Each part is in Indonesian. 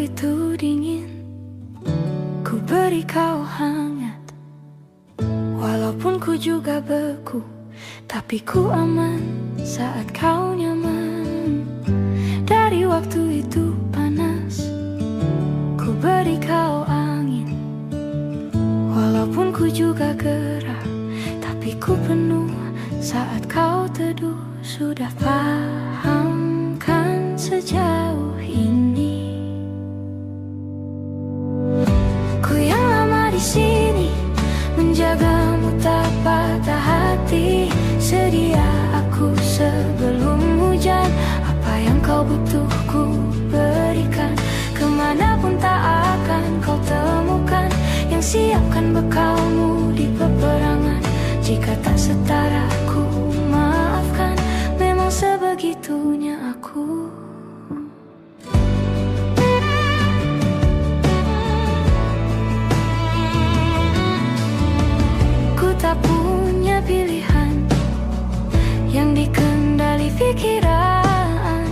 waktu itu dingin, ku beri kau hangat. Walaupun ku juga beku, tapi ku aman saat kau nyaman. Dari waktu itu panas, ku beri kau angin. Walaupun ku juga gerah, tapi ku penuh saat kau teduh. Sudah paham kan sejauh ini? Ku yang lama di sini, menjagamu tak patah hati. Sedia aku sebelum hujan. Apa yang kau butuh ku berikan. Kemanapun tak akan kau temukan yang siapkan bekalmu di peperangan. Jika tak setara ku maafkan. Memang sebegitunya aku. Ku tak punya pilihan yang dikendali pikiran.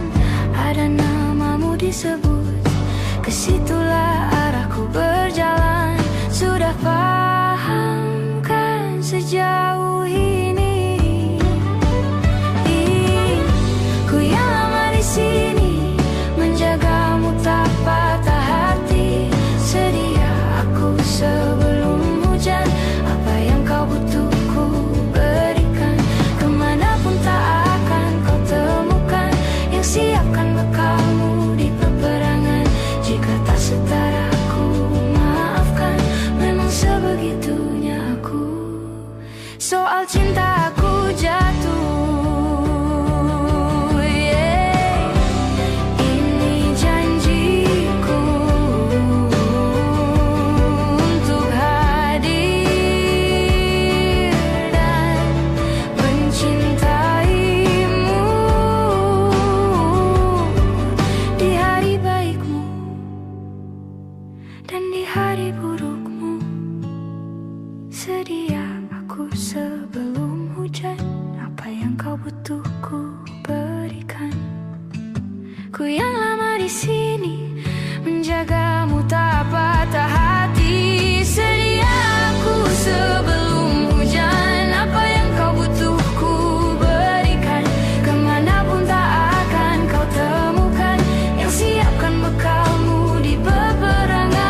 Ada namamu disebut, kesitulah arahku berjalan. Sudah paham kan sejauh ini? Ku yang lama di sini, menjagamu tak patah hati. Sedia aku sebelum hujan. Apa yang kau butuh ku berikan. Kemanapun tak akan kau temukan yang siapkan bekalmu di peperangan. Jika tak setara ku maafkan. Memang sebegitunya aku. Soal cinta aku jatuh. Sedia aku sebelum hujan. Apa yang kau butuh ku berikan. Ku yang lama di sini, menjagamu tak patah hati. Sedia aku sebelum hujan. Apa yang kau butuh ku berikan. Kemanapun tak akan kau temukan yang siapkan bekalmu di peperangan.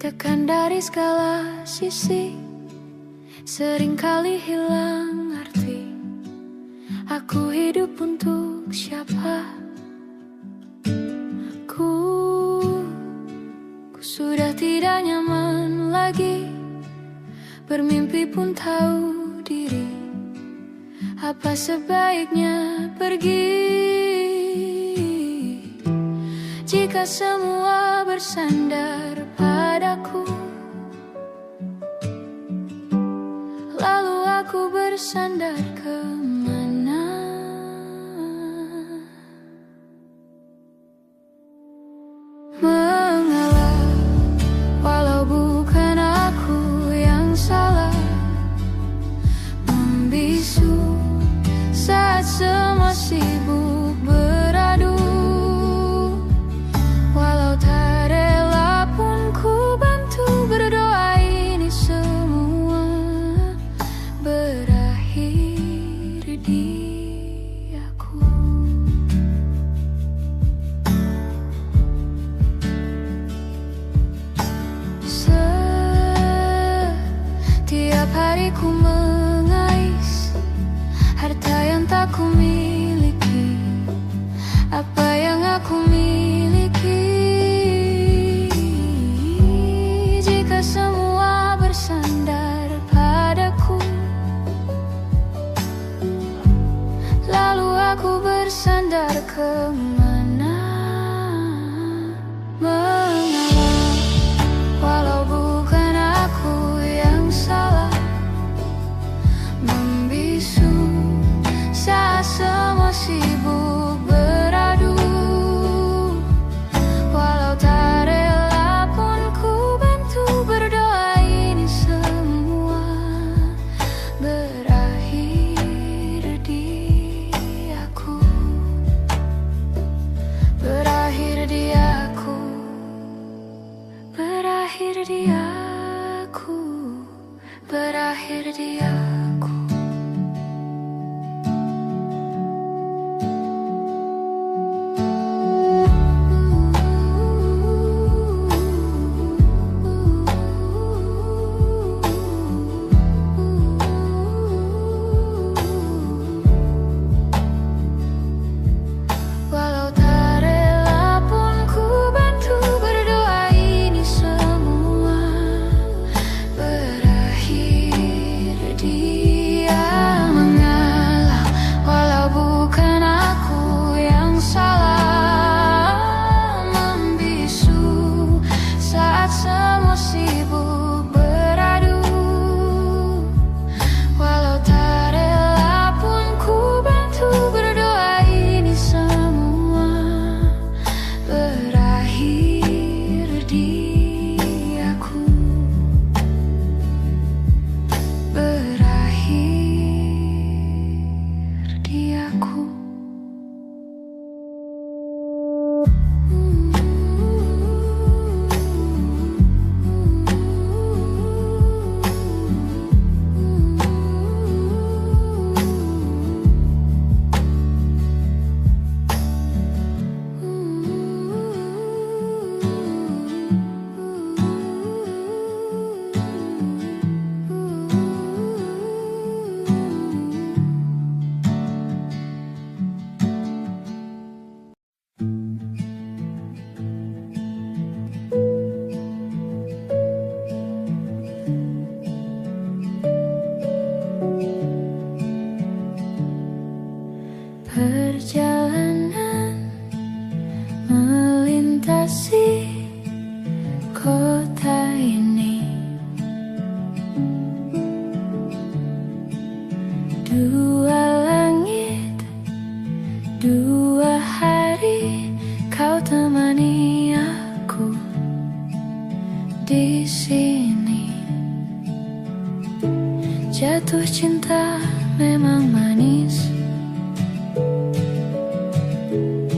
Ditekan dari segala sisi, seringkali hilang arti. Aku hidup untuk siapa? Ku sudah tidak nyaman lagi. Bermimpi pun tahu diri. Apa sebaiknya pergi? Jika semua bersandar padaku, lalu aku bersandar kemana? Mengalah, walau bukan aku yang salah. Membisu saat semua sibuk beradu. Walau tak rela pun ku bantu berdoa ini semua berakhir. hariku mengais, harta yang tak ku miliki, apa yang aku miliki. Jika semua bersandar padaku, lalu aku bersandar kemana? Mengalah, walau bukan aku yang salah, membisu saat semua sibuk beradu. Walau tak rela pun ku bantu berdoa, ini semua berakhir di aku, berakhir di aku, berakhir di aku, berakhir di aku. Walau tak rela pun ku bantu berdoa, ini semua berakhir dia. Mengalah, walau bukan aku yang salah, membisu saat semua sibuk beradu. Walau tak rela pun ku bantu berdoa, ini semua berakhir di aku, berakhir di aku. Perjalanan melintasi kota ini, dua langit, dua hari, kau temani aku di sini. Jatuh cinta memang manis,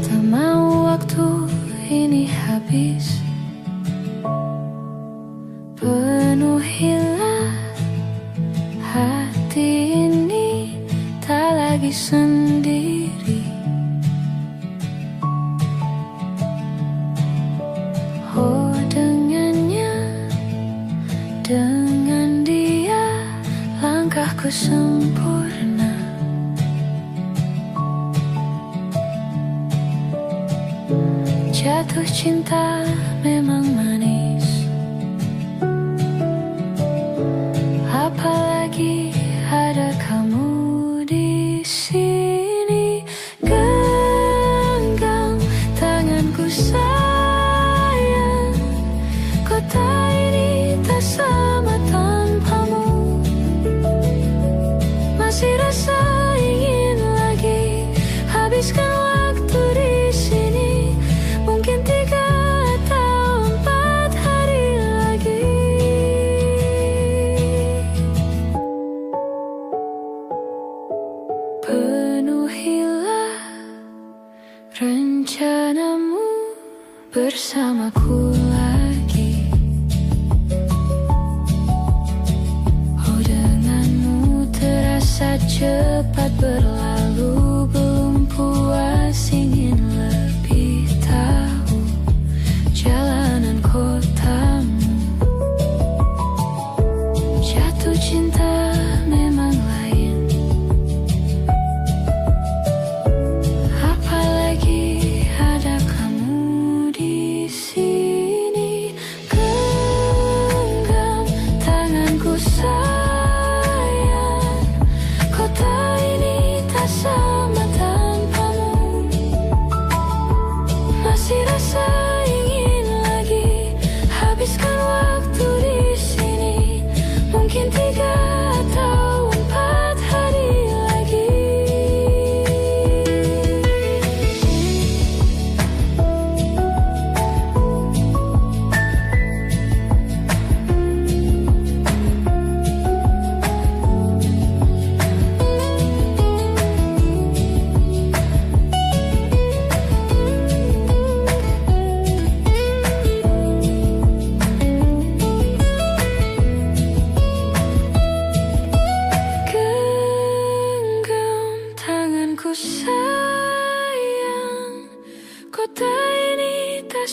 tak mau waktu ini habis. Penuhilah hati ini, tak lagi sendiri. Oh, dengannya, dengan dia, langkahku sempurna. Jatuh cinta memang manis, apalagi ada kamu di sini. Genggam tanganku sayang, kota ini tak sama tanpamu. Masih rasa ingin lagi habiskan waktu di sini. Mungkin 3 atau 4 hari lagi. Penuhilah rencanamu bersamaku lagi. Oh, denganmu terasa cepat berlalu, belum puas ingin lebih tahu jalanan kotamu. Jatuh cinta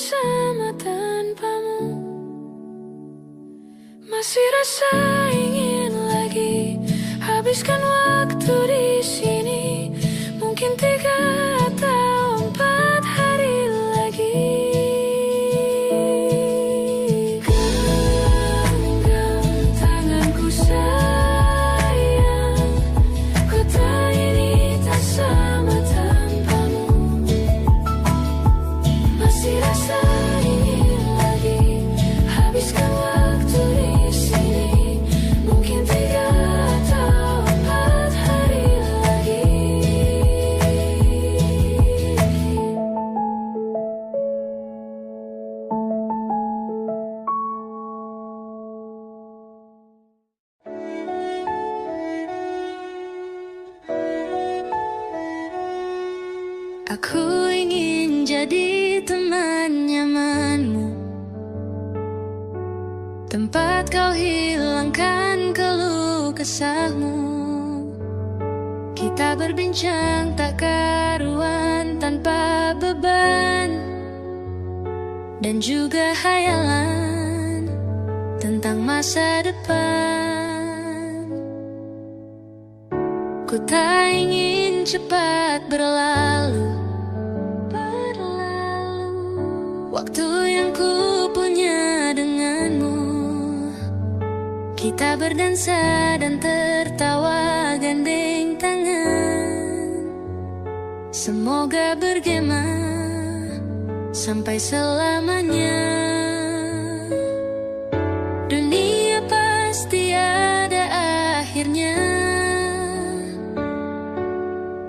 bersama tanpamu. Masih rasa ingin lagi habiskan waktu di sini. Mungkin 3 atau 4 hari lagi. Genggam tanganku sayang, kota ini tak sama tanpamu. Masih rasa ingin lagi habiskan waktu di sini. Mungkin 3 atau 4 hari lagi. Aku ingin jadi teman nyamanmu, tempat kau hilangkan keluh kesahmu. Kita berbincang tak karuan tanpa beban, dan juga hayalan tentang masa depan. Ku tak ingin cepat berlalu waktu yang ku punya denganmu. Kita berdansa dan tertawa gandeng tangan. Semoga bergema sampai selamanya. Dunia pasti ada akhirnya.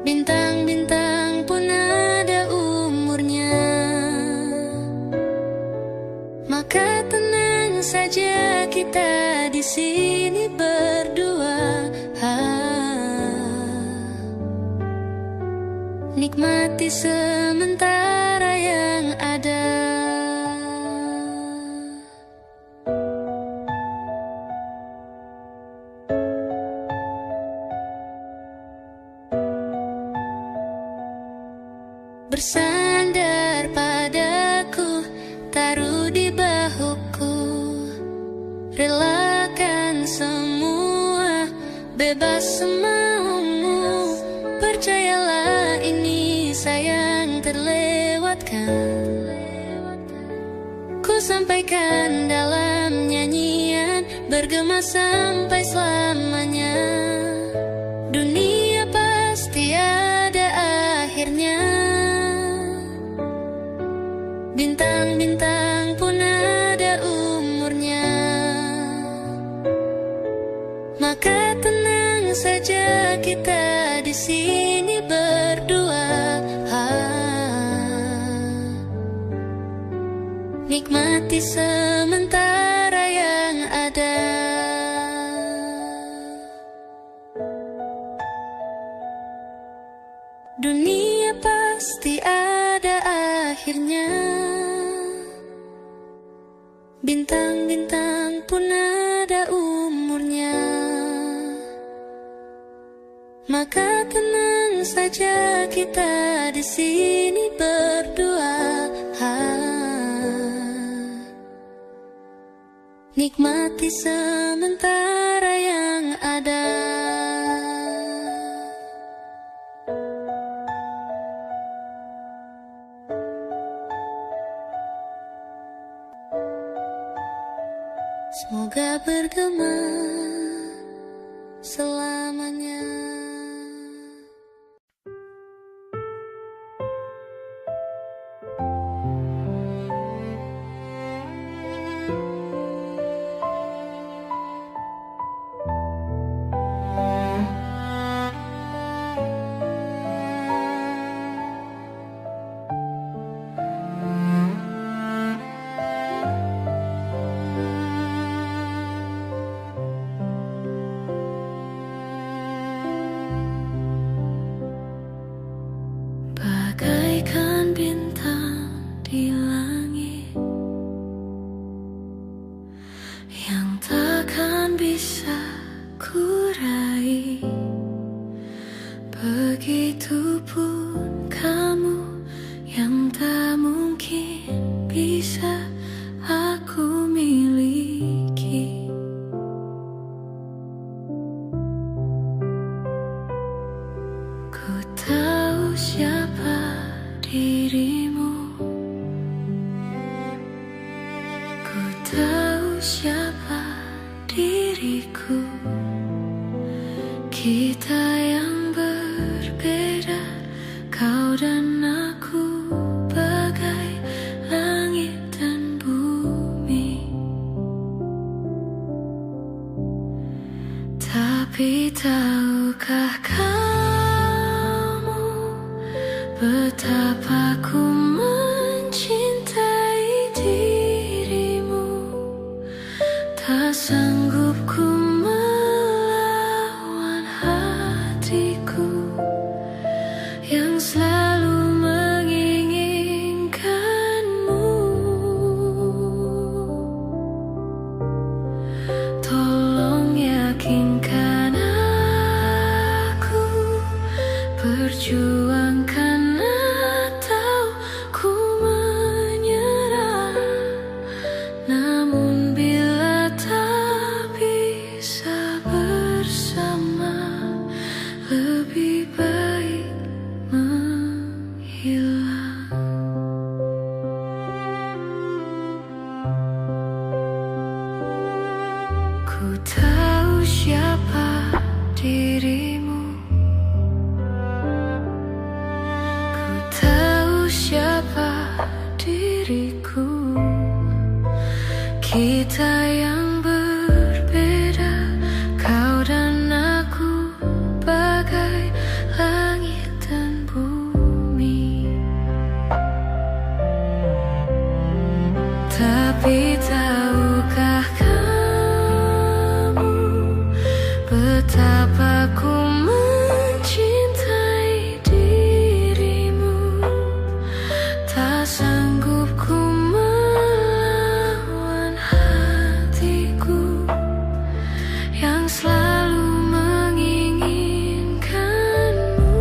Bintang-bintang pun ada umurnya. Maka tenang saja kita di sini berdua. Nikmati sementara yang ada. Bersandar padaku, taruh di bahuku, relakan semua, bebas semaumu. Percayalah ini sayang terlewatkan. Ku sampaikan dalam nyanyian, bergema sampai selamanya. Dunia pasti ada akhirnya. Bintang-bintang pun ada umurnya. Maka tenang saja kita di sini berdua. Nikmati sementara yang ada. Dunia pasti ada akhirnya. Bintang-bintang pun ada umurnya. Maka tenang saja kita di sini berdua. Nikmati sementara yang ada. Semoga bergema selamanya. siapa diriku. Kita yang berbeda, kau dan aku, bagai langit dan bumi. Tapi tahukah kamu betapa ku mencintai dirimu. Tak sanggup ku melawan hatiku yang selalu menginginkanmu. Tolong yakinkan aku, perjuangkan atau ku menyerah. Namun bila tak bisa bersama, lebih baik menghilang. Ku tahu siapa dirimu, ku tahu siapa diriku. Kita yang berbeda, kau dan aku, bagai langit dan bumi. Tapi tahukah kamu betapa ku mencintai dirimu. Tak sanggup ku melawan hatiku yang selalu menginginkanmu.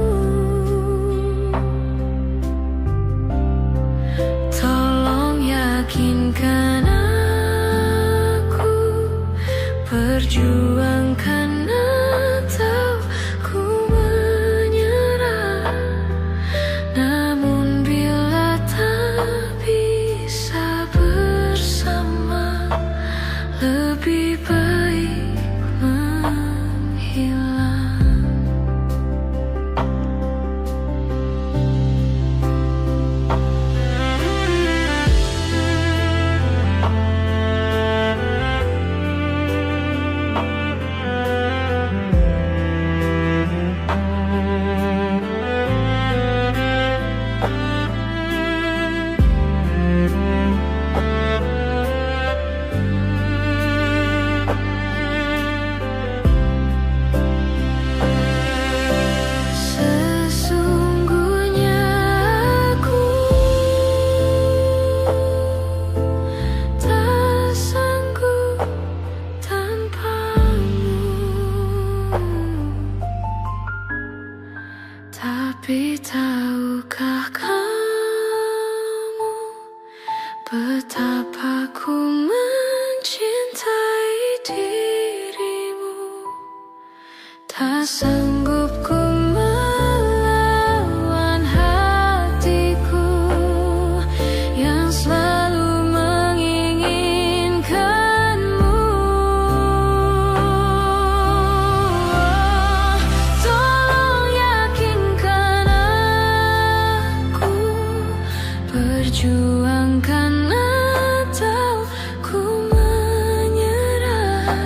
Tolong yakinkan aku, perjuangkan atau ku menyerah. Namun bila tak bisa bersama, lebih baik menghilang. Sesungguhnya aku tak sanggup tanpamu. Tapi tahukah kamu betapa ku mencintai dirimu. Tak sanggup ku melawan hatiku yang selalu menginginkanmu. Tolong yakinkan aku, perjuangkan atau ku menyerah.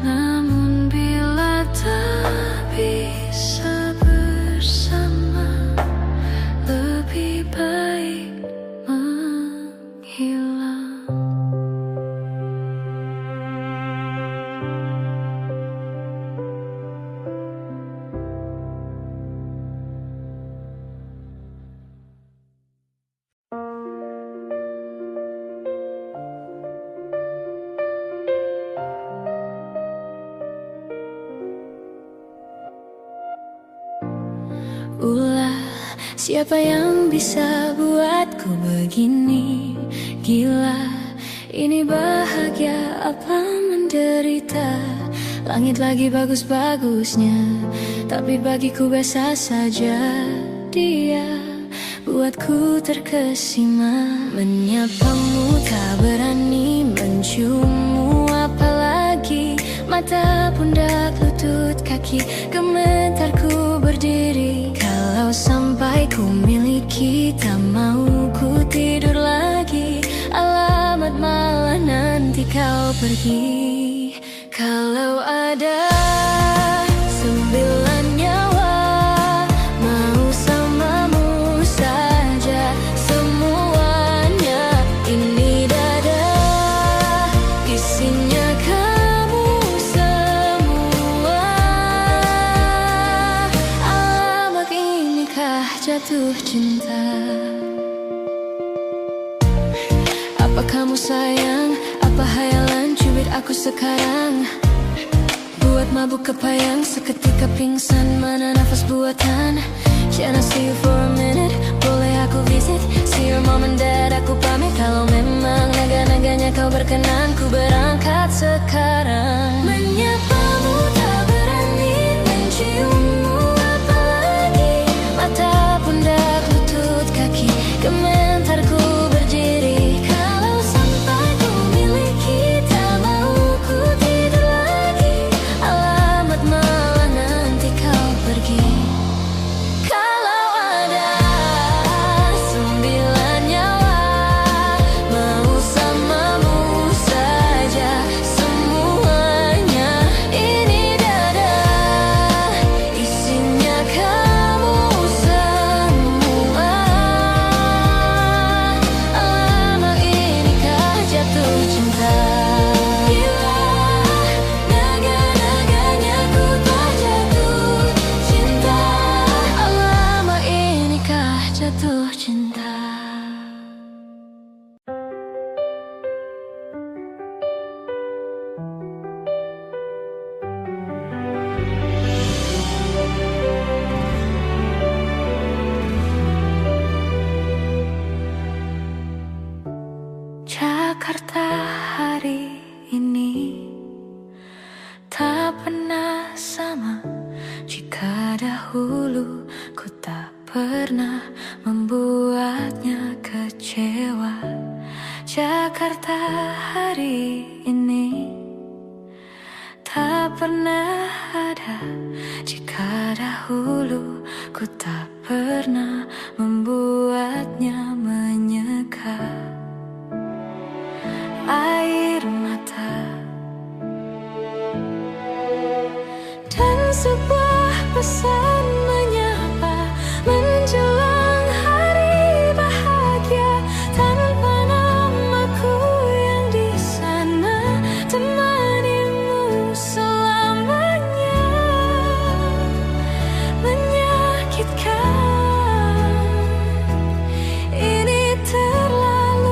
Namun bila tak bisa bersama, lebih baik menghilang. Ulah, siapa yang bisa buatku begini? Gila, ini bahagia apa menderita? Langit lagi bagus-bagusnya, tapi bagiku biasa saja. Dia buatku terkesima. Menyapamu tak berani, menciummu apalagi. Mata, pundak, lutut, kaki, gemetarku berdiri. Kalau sampai ku miliki, tak mau ku tidur lagi. Alamat malah nanti kau pergi. Kalau ada 9 nyawa, mau samamu saja semuanya. Ini dada, isinya kamu semua. Alamak, inikah jatuh cinta? Apa kamu sayang? Apa hayalan cubit aku sekarang? Buat mabuk kepayang, seketika pingsan. Mana nafas buatan? Can I see you for a minute? Boleh aku visit? See your mom and dad, aku pamit. Kalau memang naga-naganya kau berkenan, ku berangkat sekarang. Menyapamu tak berani, menciummu apalagi. Mata, pundak, lutut, kaki, gemetarku berdiri. Kalau sampai ku miliki, tak mau ku tidur lagi. Alamat malah nanti kau pergi. Kalau ada 9 nyawa, mau samamu saja semuanya. Ini dada, isinya kamu semua. Alamak, inikah jatuh cinta? Bila naga-naganya ku tak jatuh cinta. Alamak, inikah jatuh cinta? Jakarta hari ini tak pernah sama jika dahulu ku tak pernah membuatnya kecewa. Jakarta hari ini tak pernah ada jika dahulu ku tak pernah membuatnya menyeka. Air mata dan sebuah pesan menyapa menjelang hari bahagia. Tanpa namaku yang di sana, temanimu selamanya. Menyakitkan, ini terlalu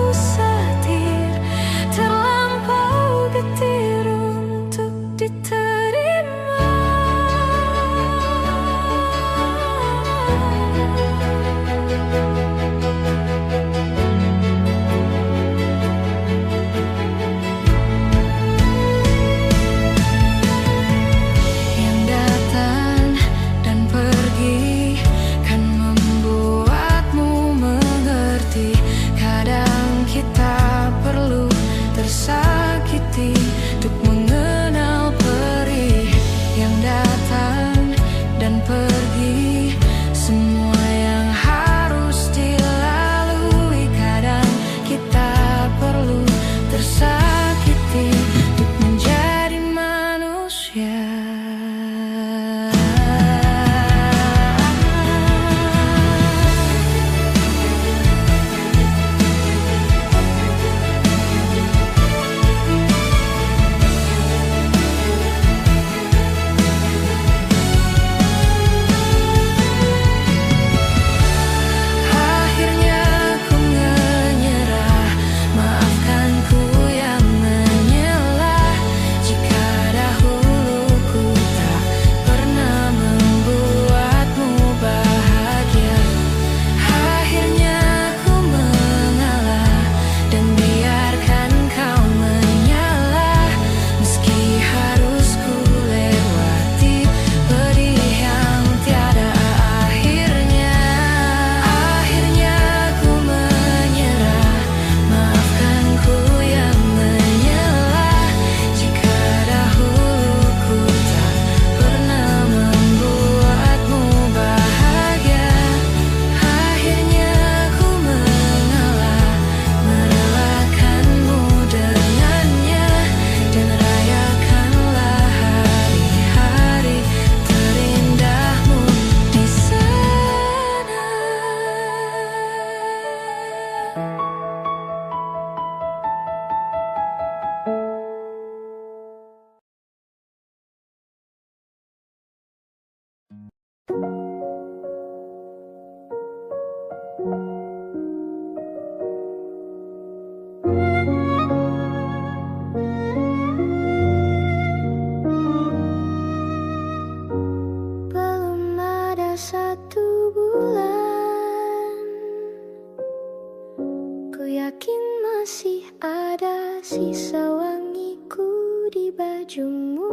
masih ada sisa wangiku di bajumu.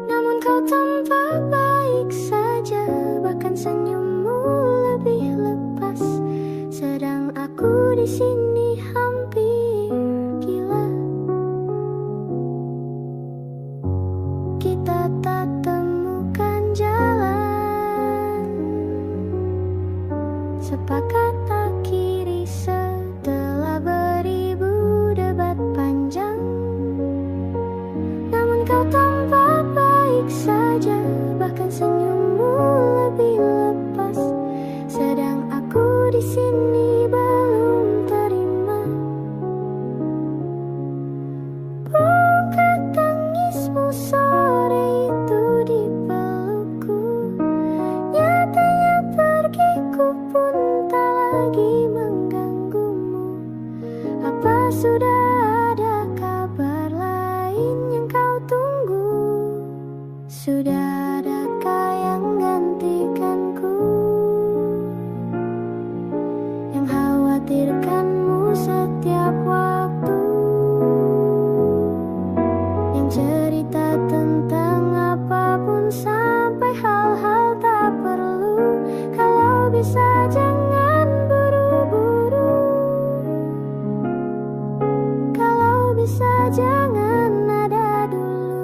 Namun kau tampak baik saja, bahkan senyummu lebih lepas. Sedang aku di sini hampir gila. Kita tak temukan jalan, sepakat akhiri setelah beribu debat panjang. Namun kau tampak baik saja, bahkan senyummu lebih lepas. Sedang aku di sini belum terima. Bukan tangismu sore itu di pelukku, nyatanya pergiku pun tak lagi mengganggumu. Apa sudah ada kabar lain yang kau tunggu? Sudah adakah yang gantikanku, yang khawatirkanmu setiap waktu, yang cerita tentang apapun sampai hal-hal tak perlu. Kalau bisa jangan buru-buru, kalau bisa jangan ada dulu.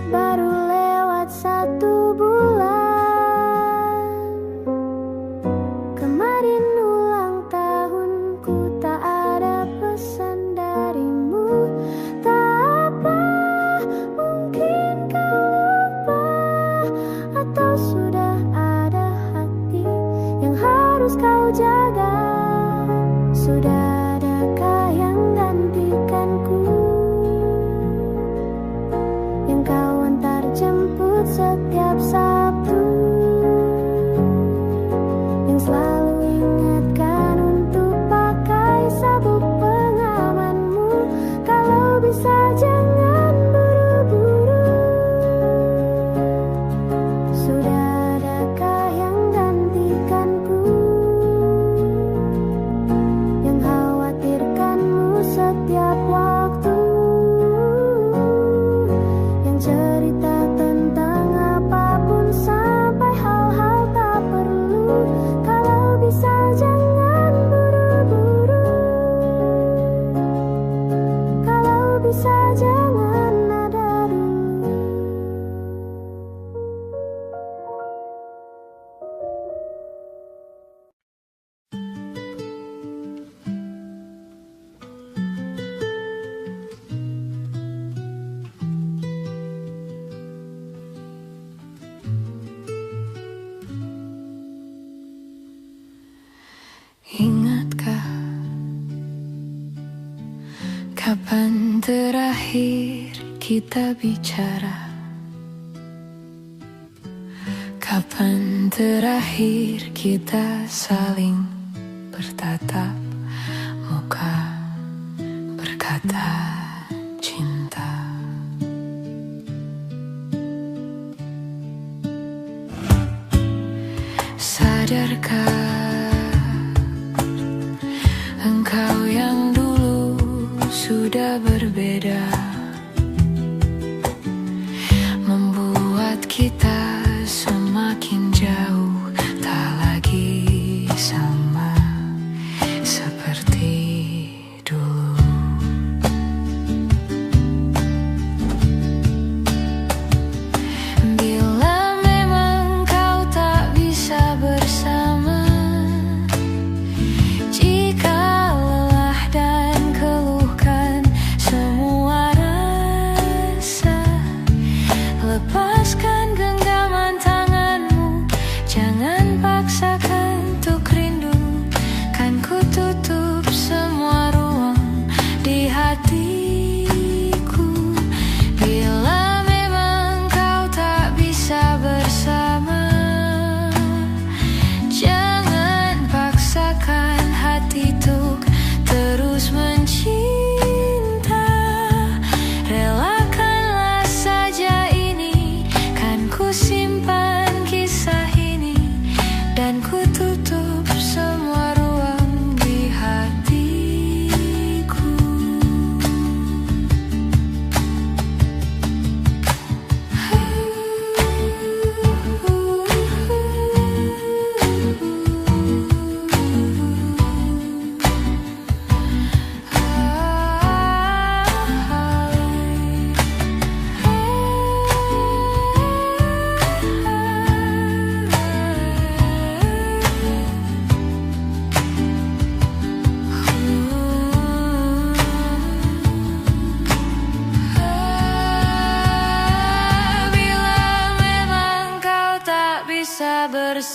Baru lewat 1 bulan, kemarin ulang tahunku, tak ada pesan darimu. Tak apa, mungkin kau lupa, atau sudah ada hati yang harus kau jaga. Sudah adakah yang gantikanku, yang kau antar jemput setiap Sabtu, yang selalu ingatkan untuk pakai sabuk pengamanmu. Kalau bisa jangan buru-buru, sudah adakah yang gantikanku, yang khawatirkanmu setiap waktu, yang cerita tentang apapun sampai hal-hal tak perlu. Kalau bisa jangan buru-buru, kalau bisa jangan ada dulu. Ingatkah kapan terakhir kita bicara? Kapan terakhir kita saling bertatap muka, berkata cinta? Sadarkah engkau yang dulu sudah berbeda, membuat kita semakin jauh, tak lagi sama seperti dulu. Bila memang kau tak bisa bersama, jika lelah dan keluhkan semua rasa, lepaskan genggaman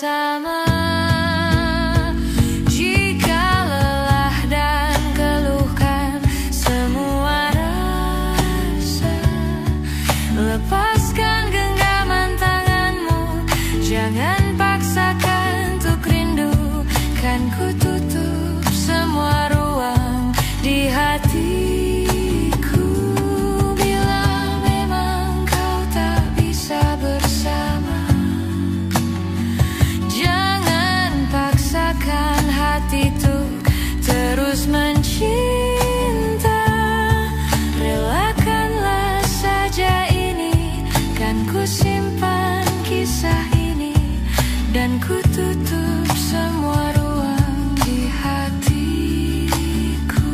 bersama. Jika lelah dan keluhkan semua rasa, lepaskan genggaman tanganmu, jangan paksakan untuk rindu. Kan ku tutup semua ruang di hatiku bila memang kau tak bisa bersama. Jangan paksakan hati untuk terus mencinta. Relakanlah saja ini, kan ku simpan kisah ini, dan ku tutup semua ruang di hatiku.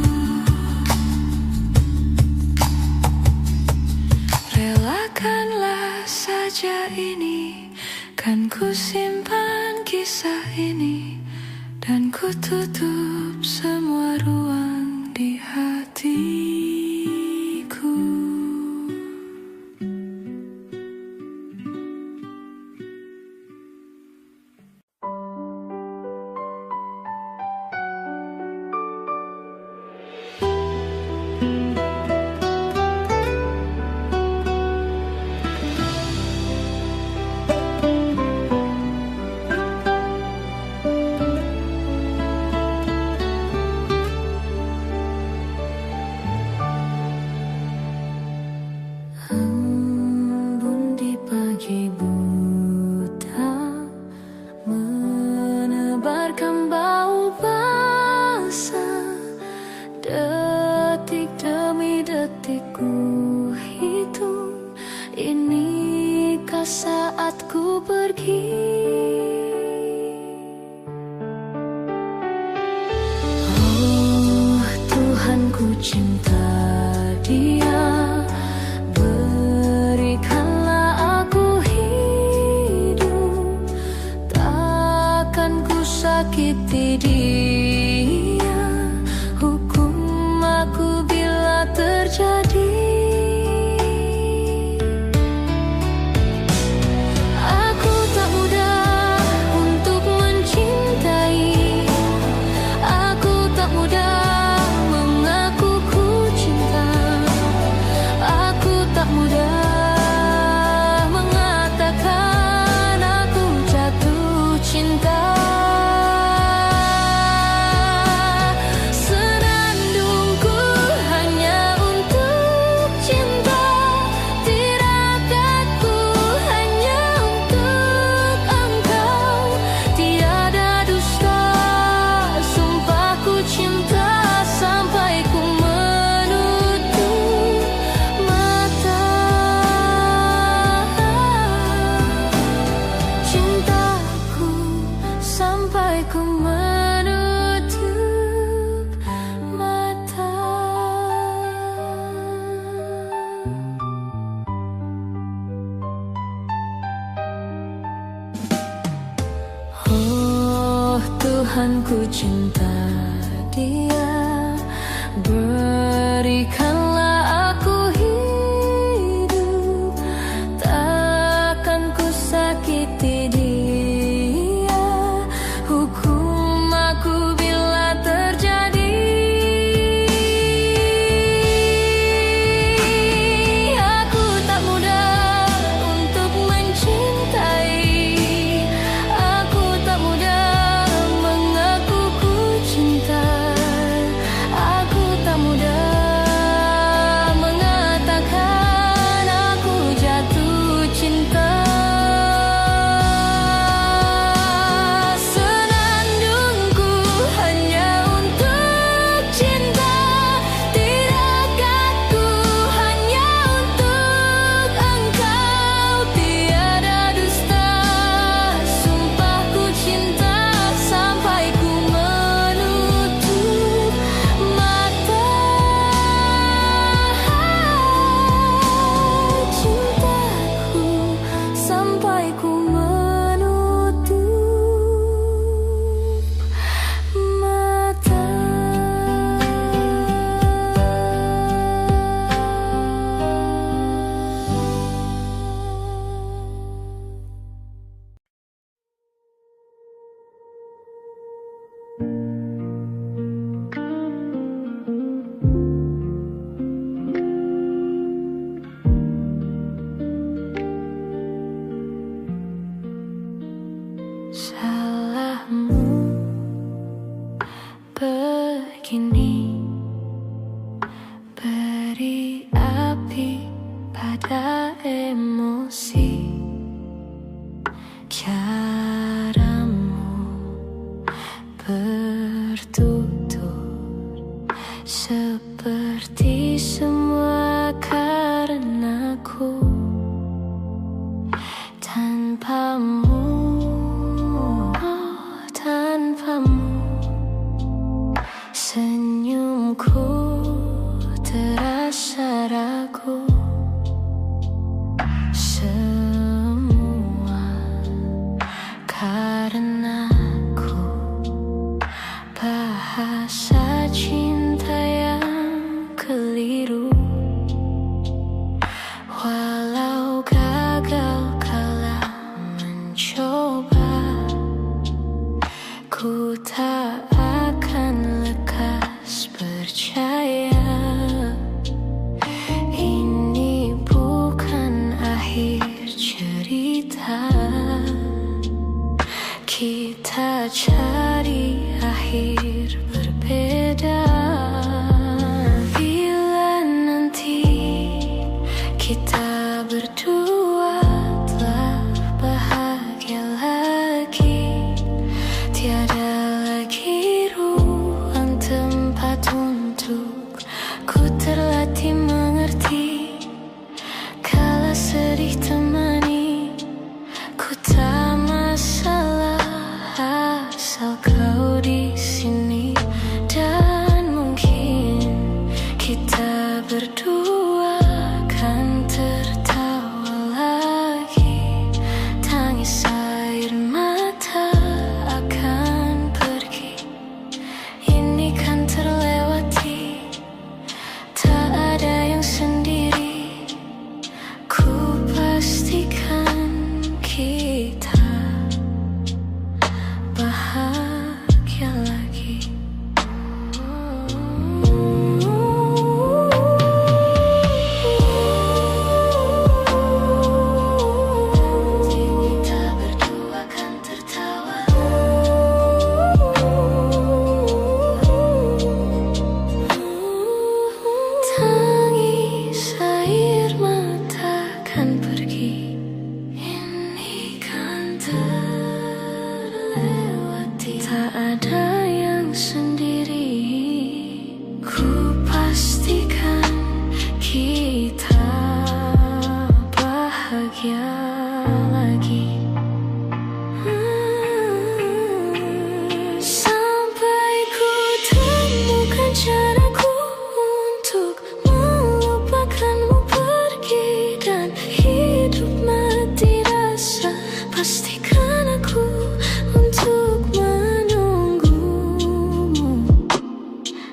Relakanlah saja ini, kan ku simpan kisah ini, dan ku tutup semua ruang di hatiku. Embun di pagi buta menebarkan bau basah. Detik demi detik ku hitung, inikah saatku pergi? Oh Tuhan, ku cinta dia. Berikanlah aku hidup, takkan ku sakiti dia. Hukum aku bila terjadi. Aku tak mudah untuk mencintai. Aku tak mudah mengaku ku cinta. Aku tak mudah mengatakan aku jatuh cinta. Senandungku hanya untuk cinta, tirakatku hanya untuk engkau. Tiada dusta, sumpahku cinta sampai ku menutup mata. Cintaku sampai ku menutup mata. Oh Tuhan, ku cinta dia. Berikanlah aku hidup, takkan ku sakiti dia. Hukum aku bila terjadi. Aku tak mudah untuk mencintai. Aku tak mudah mengaku ku cinta. hati pada emosi. Caramu bertutur seperti semua karenaku. Tanpamu, senyumku terasa ragu. Semua karenaku bahasa cinta yang keliru. Walau gagal kala mencoba, ku tak akan lekas percaya. Ini bukan akhir cerita, kita cari akhir berbeda. Bila nanti kita berdua telah bahagia lagi, tiada lagi ruang tempat untuk ku terlatih mengerti. Kala sedih temani, ku tak masalah asal kau di sini. Dan mungkin kita berdua kan tertawa lagi. Tangis air mata akan pergi, ini kan terlewati. Tak ada yang sendiri, ku pastikan kita bahagia lagi. Kita berdua kan tertawa. Tangis air mata kan pergi, ini kan terlewati. Tak ada yang sendiri, ku pastikan kita bahagia lagi. Sampai ku temukan caraku untuk melupakanmu pergi dan hidup mati rasa. Pastikan aku untuk menunggumu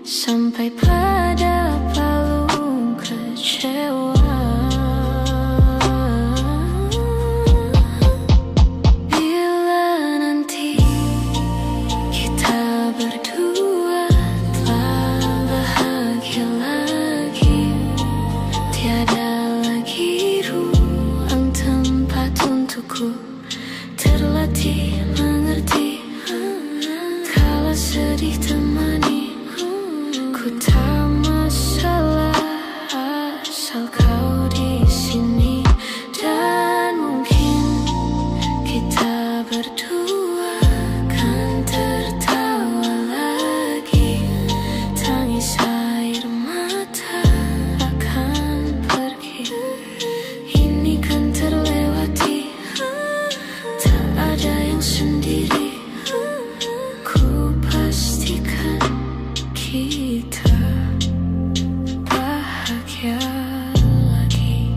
sampai pada palung kecewa. Bila nanti kita berdua telah bahagia lagi, tiada lagi ruang tempat untukku terlatih mengerti. Kala sedih temani, ku tak masalah asal kau di sini. Dan mungkin kita berdua kan tertawa lagi. Tangis air mata akan pergi, ini kan terlewati. Tak ada yang sendiri, ku pastikan kita bahagia lagi.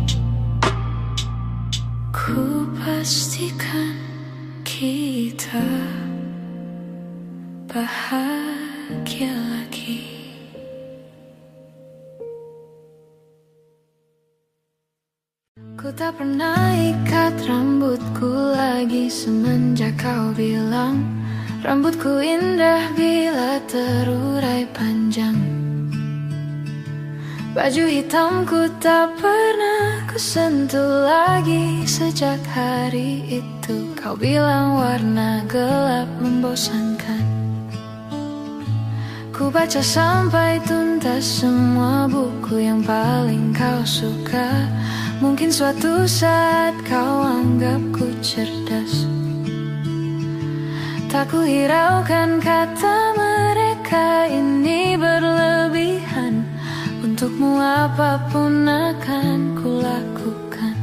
Ku pastikan kita bahagia lagi. Ku tak pernah ikat rambutku lagi semenjak kau bilang rambutku indah bila terurai panjang. Baju hitamku tak pernah ku sentuh lagi sejak hari itu. Kau bilang warna gelap membosankan. Ku baca sampai tuntas semua buku yang paling kau suka. Mungkin suatu saat kau anggapku cerdas. Tak ku hiraukan kata mereka ini berlebihan. Untukmu apapun akan ku lakukan.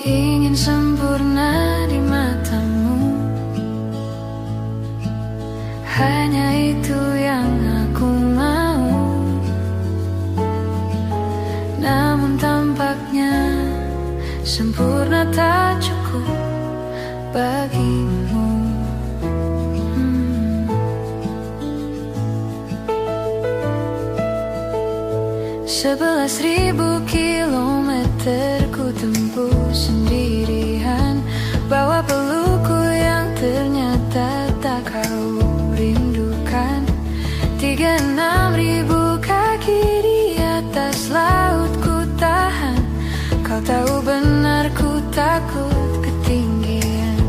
Ingin sempurna di matamu, hanya itu yang aku mau. Namun tampaknya sempurna tak cukup bagimu. 11.000 kilometer ku tempuh sendirian, bawa pelukku yang ternyata tak kau rindukan. 36.000 kaki di atas laut ku tahan. Kau tahu benar ku takut ketinggian.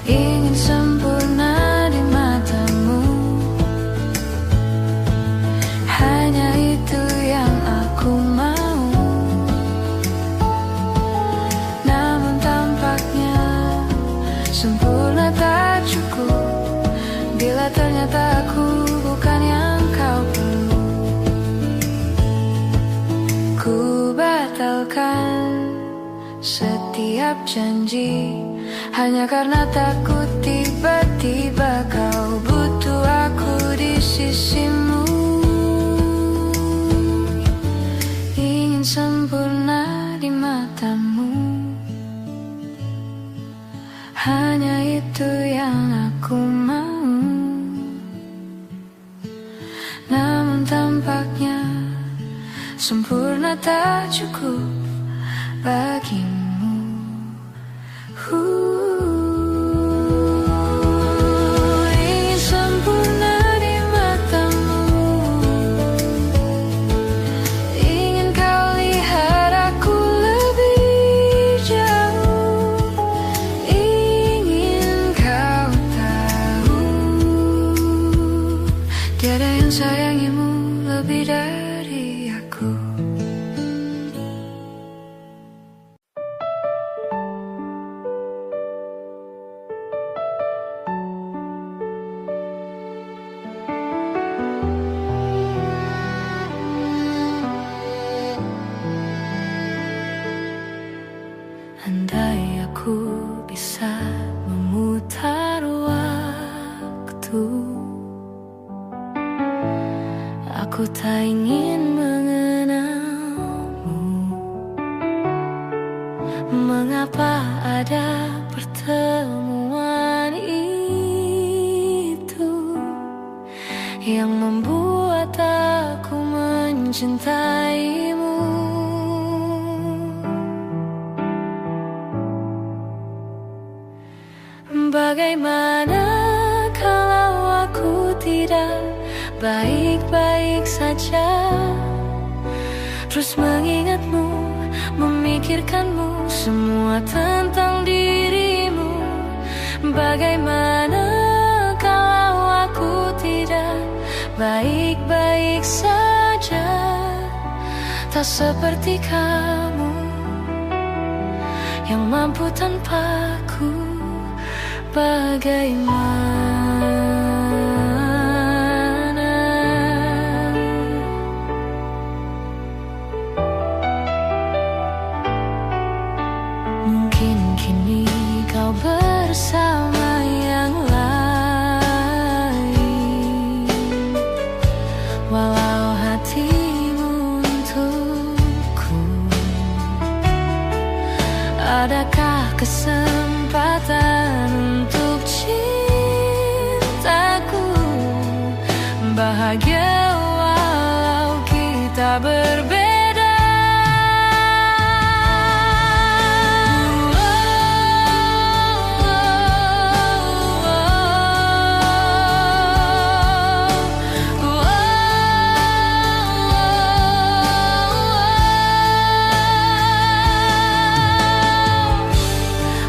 Ingin sempurna di matamu, hanya itu yang aku mau. Namun tampaknya sempurna tak cukup bila ternyata aku bukan yang kau perlu. Ku batalkan setiap janji hanya karena takut tiba-tiba kau butuh aku di sisimu. Ingin sempurna di matamu, hanya itu yang aku mau. Namun tampaknya sempurna tak cukup bagimu. Ingin sempurna di matamu, ingin kau lihat aku lebih jauh, ingin kau tahu tiada yang sayangimu lebih dari aku. Andai aku bisa memutar waktu, aku tak ingin mengenalmu. Mengapa ada pertemuan itu yang membuat aku mencintaimu? Bagaimana kalau aku tidak baik-baik saja, terus mengingatmu, memikirkanmu, semua tentang dirimu? Bagaimana kalau aku tidak baik-baik saja, tak seperti kamu yang mampu tanpaku? Bagaimana mungkin kini kau bersama yang lain, walau hatimu untukku? Adakah kesempatan untuk cintaku bahagia walau kita berbeda?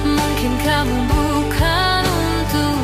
Mungkin kamu bukan untuk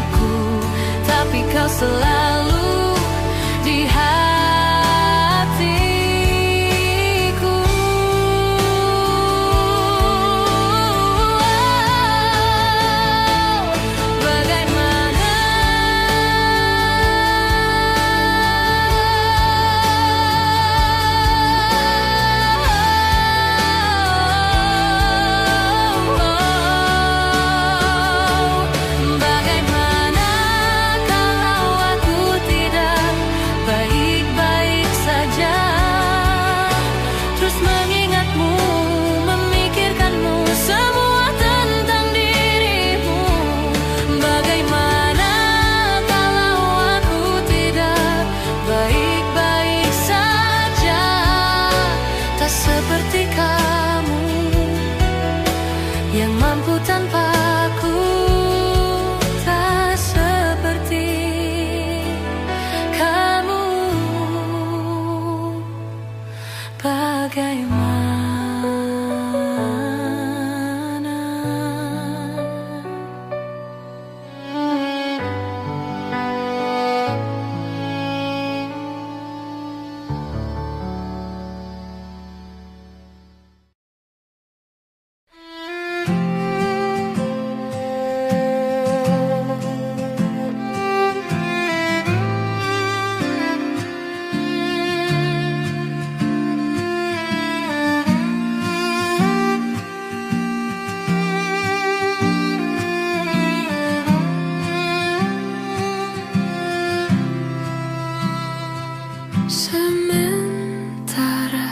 Sementara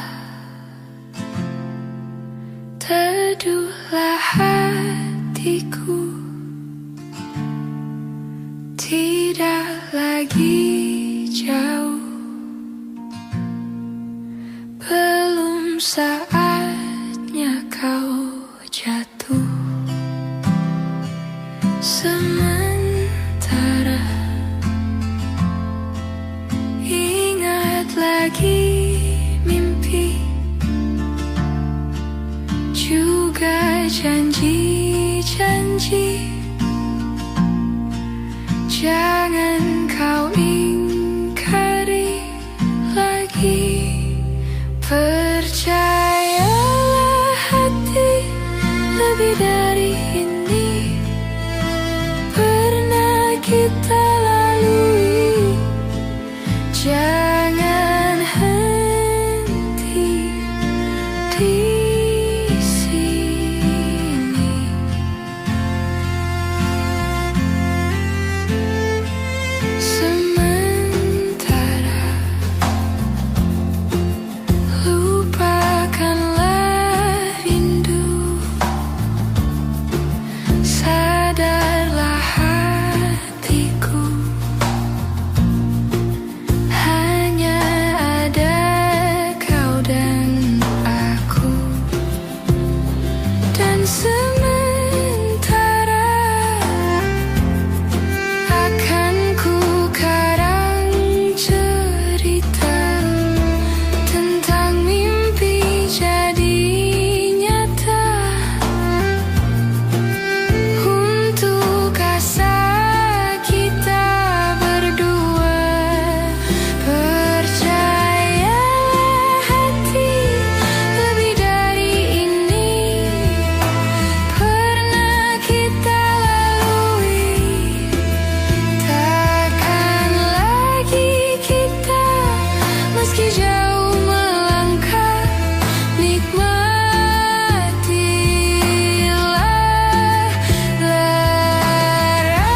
teduhlah hatiku, tidak lagi jauh, belum saatnya kau jatuh. Sementara ingat lagi mimpi, juga janji-janji. Jangan kau ingkari lagi. Percayalah hati, lebih dari ini pernah kita lalui. Jangan henti di sini. Sementara lupakanlah rindu, sadarlah hatiku, hanya ada kau dan aku. Dan sementara akan ku karang cerita tentang mimpi jadi nyata, untuk asa kita berdua. Percayalah hati, lebih dari ini pernah kita lalui. Takkan lagi kita meski jauh melangkah, nikmatilah lara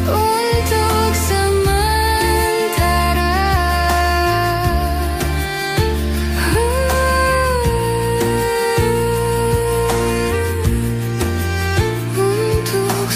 untuk sementara. Untuk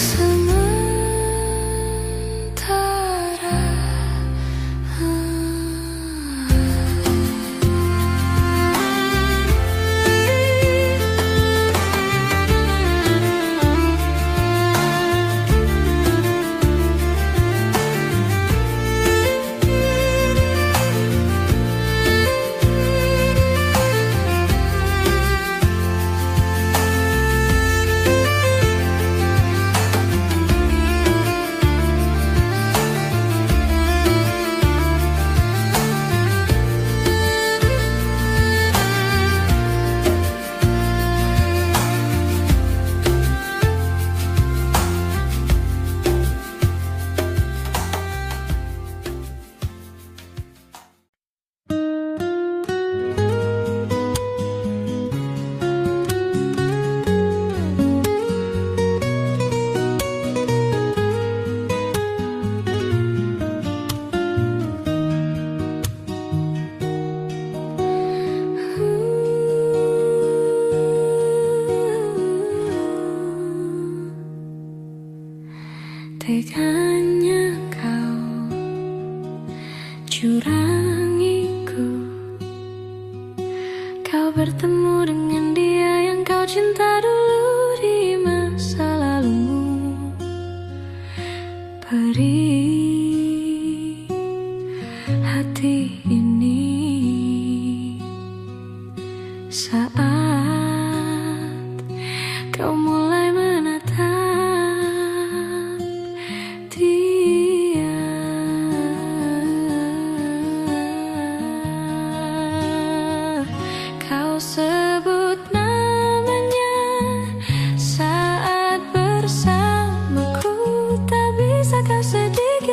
teganya kau curangiku, kau bertemu dengan dia yang kau cinta dulu di masa lalumu. Perih hati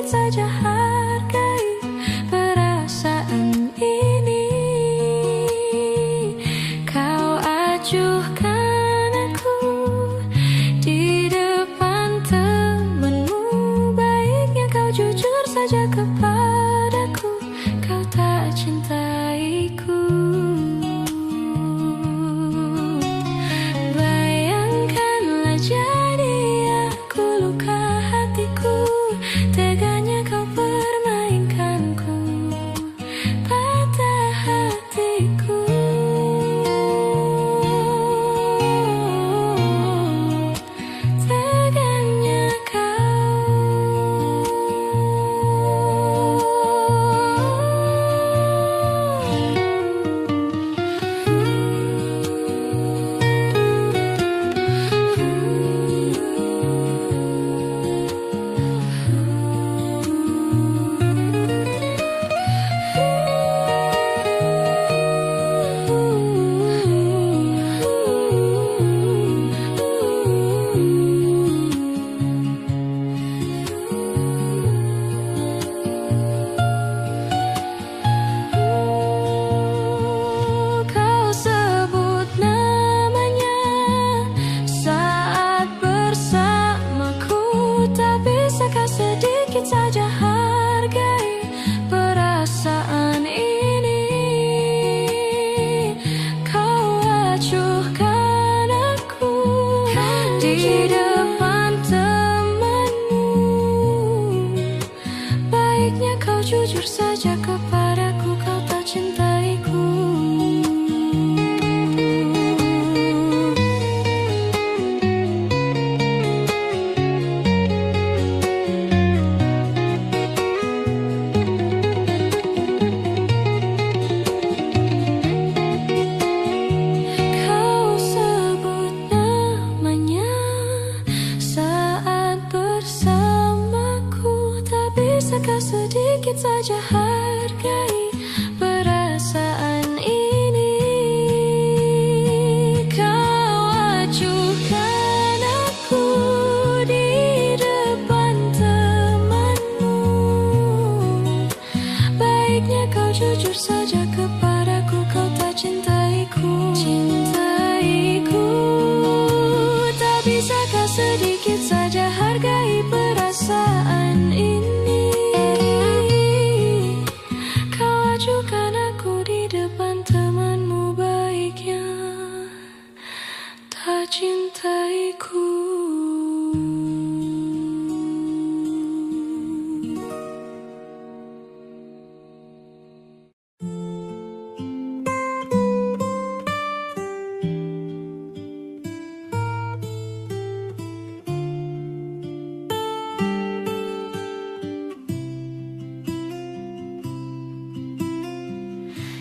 sedikit saja hargai perasaan ini. Kau acuhkan aku di depan temanmu. Baiknya kau jujur saja kepadaku, kau tak cintaiku. Bayangkanlah jadi aku luka hatiku, teganya kau permainkanku, patah hatiku. Teganya kau sebut namanya saat bersamaku, tak bisakah sedikit saja hargai perasaan ini. Kau acuhkan aku di depan temanmu. Baiknya kau jujur saja kepadaku, kau tak cintaiku. Kau sebut namanya saat bersamaku, tak bisakah sedikit saja hargai perasaan ini. Kau acuhkan aku di depan temanmu. Baiknya kau jujur saja kepadaku, kau tak cintaiku. Tak bisakah sedikit saja hargai perasaan ini. Kau acuhkan aku di depan temanmu. Baiknya tak cintaiku.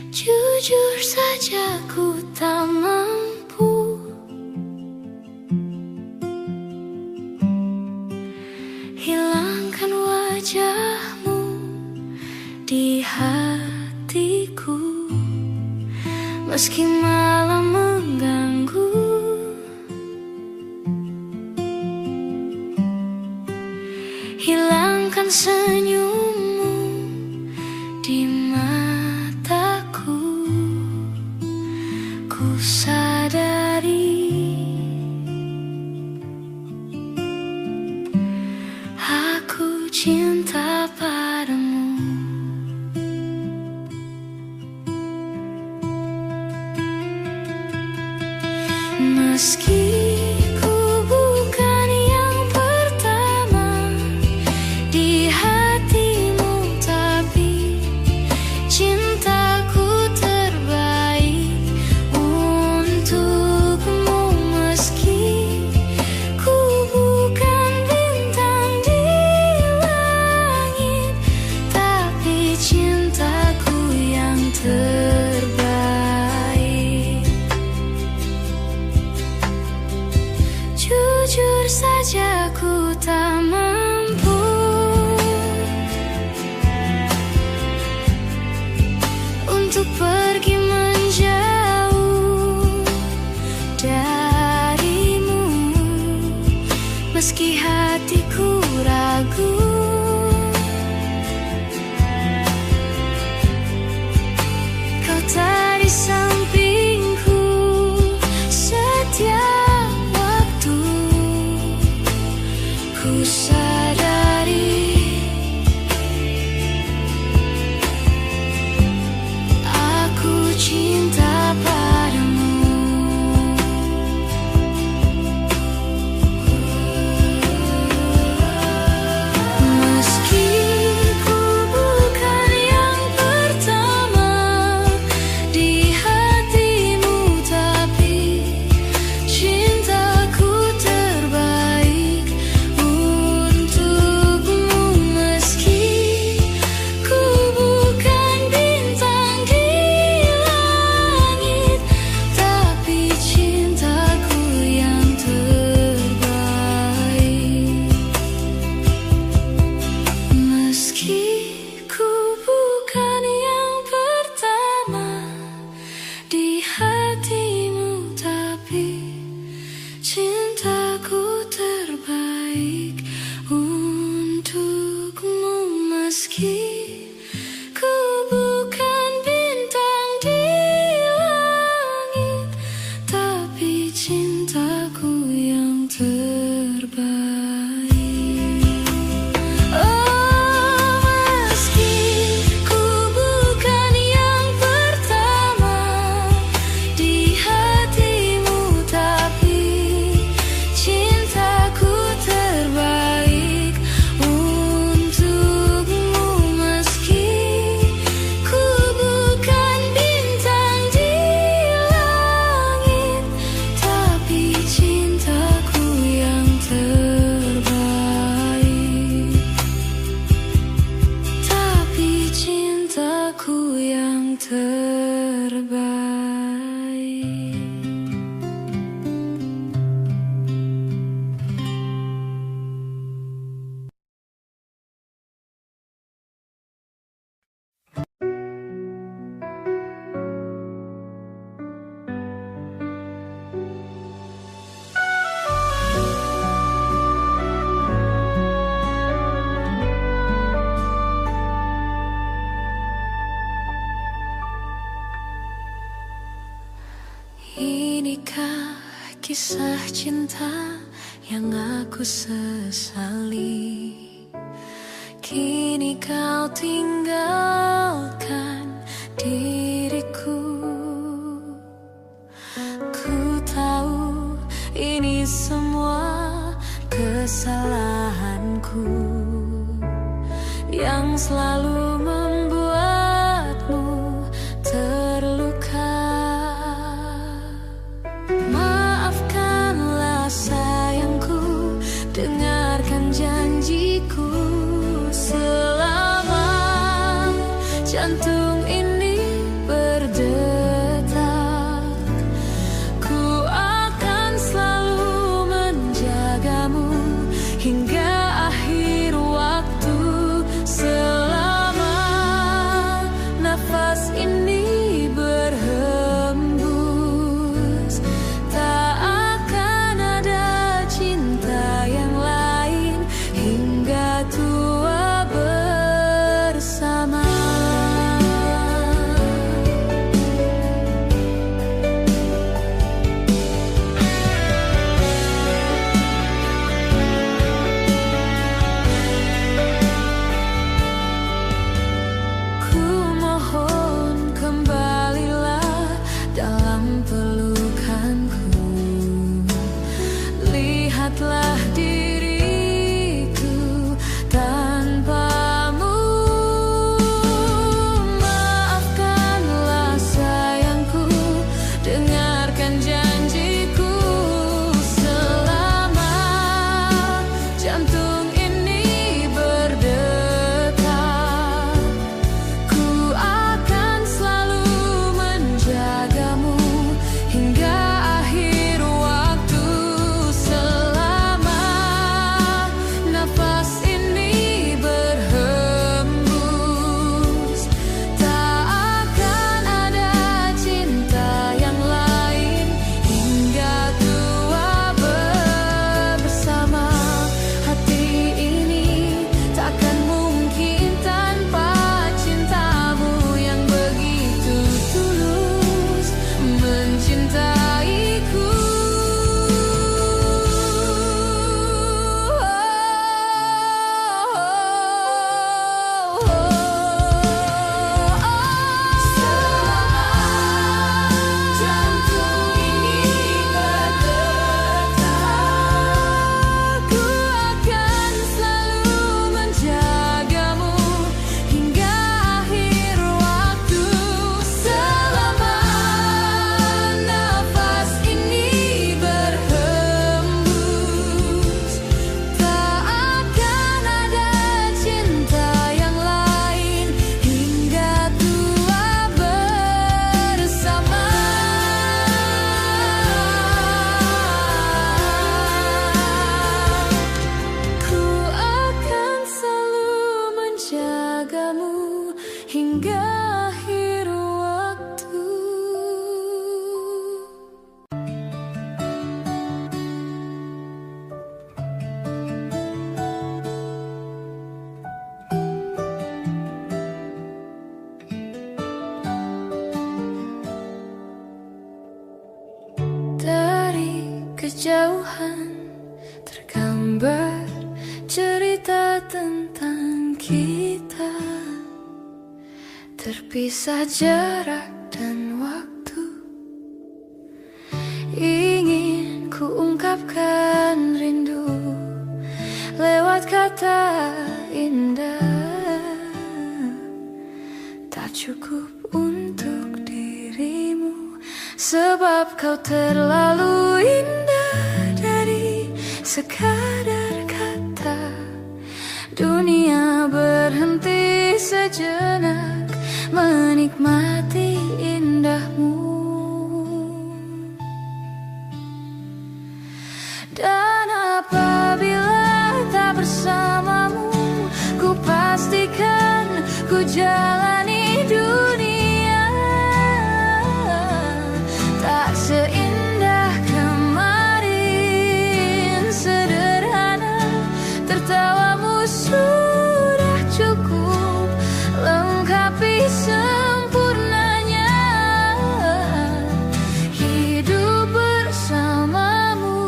Jujur saja ku tak mampu hilangkan wajahmu di hatiku, meski malam mengganggu. Hilangkan senyummu di mataku. Ku sadari aku cinta padamu. Meski ku bukan yang pertama di hatimu, tapi cintaku terbaik untukmu. Meski ku bukan bintang di langit, tapi cintaku yang terbaik Meski ku bukan bintang di langit, tapi cintaku yang terbaik. Oh, meski ku bukan yang pertama di hatimu, tapi cintaku terbaik untukmu. Meski ku bukan bintang di langit, tapi cintaku yang terbaik. Tapi cintaku yang terbaik. Inikah kisah cinta yang aku sesali? Kini kau tinggalkan diriku. Ku tahu ini semua kesalahanku yang selalu membuatmu terluka. Maafkanlah sayangku, dengarkan janjiku. Selama jantung ini berdetak, ku akan selalu menjagamu hingga akhir waktu. Selama nafas ini berhembus, tak akan ada cinta yang lain hingga tua bersama. Ku mohon kembalilah dalam pelukanku. Lihatlah diriku tanpamu. Maafkanlah sayangku, dengarkan janjiku. Selama jantung ini berdetak, ku akan selalu menjagamu hingga akhir waktu. Selama nafas ini berhembus, tak akan ada cinta yang lain hingga tua bersama. Hati ini takkan mungkin tanpa cintamu yang begitu tulus mencintaiku. Jantung ini berdetak, ku akan selalu menjagamu hingga akhir waktu. Selama nafas ini berhembus, tak akan ada cinta yang lain hingga tua bersama. Ku akan selalu menjagamu hingga akhir waktu. kejauhan tergambar cerita tentang kita, terpisah jarak dan waktu. Ingin ku ungkapkan rindu lewat kata indah, tak cukup untuk dirimu, sebab kau terlalu indah dari sekadar kata. Dunia berhenti sejenak menikmati indahmu. Dan apabila tak bersamamu, ku pastikan ku jalani dunia tak seindah kemarin. Sederhana, tertawamu sudah cukup lengkapi sempurnanya hidup bersamamu.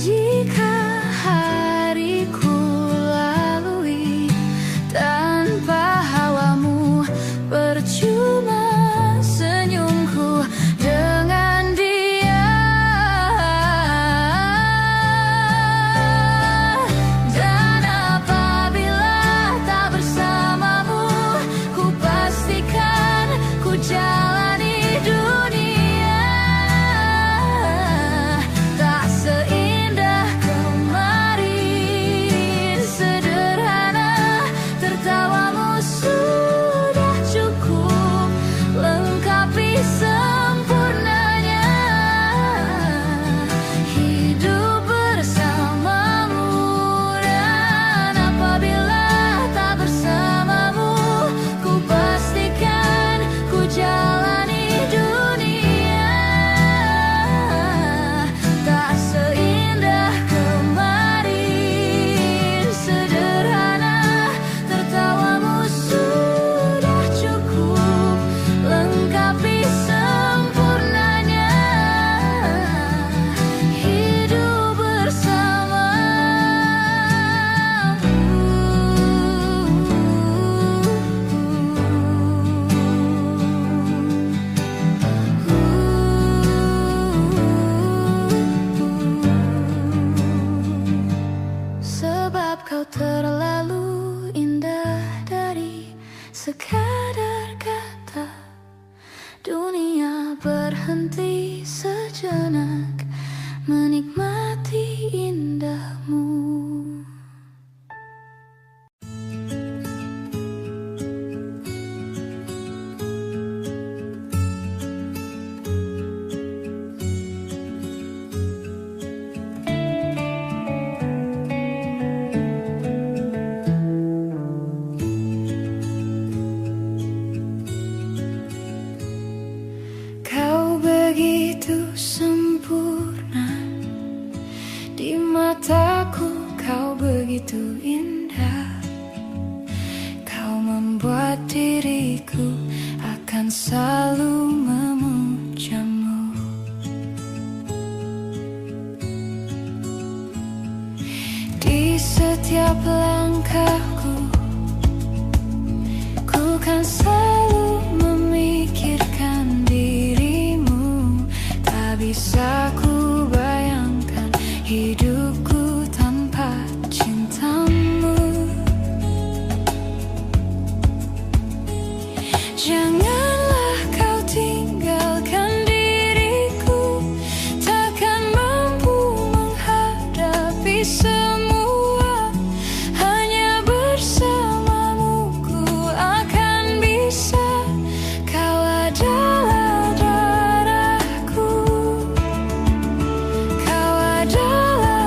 Jika hariku lalui tanpa hawamu, percuma senyumku dengan dia. Dan apabila tak bersamamu, ku pastikan ku jalani dunia tak seindah kemarin. Sederhana, tertawamu sudah cukup lengkapi sempurnanya hidup bersamamu. Dan apabila tak bersamamu, ku pastikan ku jalani dunia tak seindah kemarin. Sederhana, tertawamu sudah cukup lengkapi sempurnanya hidup bersamamu. Sebab kau terlalu indah dari sekadar kata. Dunia berhenti sejenak menikmati indahmu. Kau begitu sempurna di mataku, kau begitu indah. Kau membuat diriku akan selalu memujamu. Di setiap langkahku, ku kan selalu memikirkan dirimu. Tak bisa ku bayangkan hidupku tanpa cintamu. Janganlah kau tinggalkan diriku, takkan mampu menghadapi semua. Hanya bersamamu ku akan bisa. Kau adalah darahku, kau adalah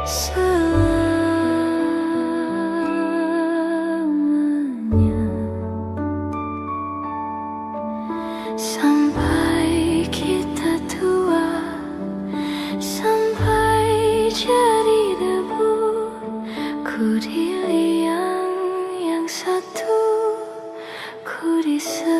selamanya. Sampai kita tua, sampai jadi debu, ku di liang yang satu, ku di sebelahmu.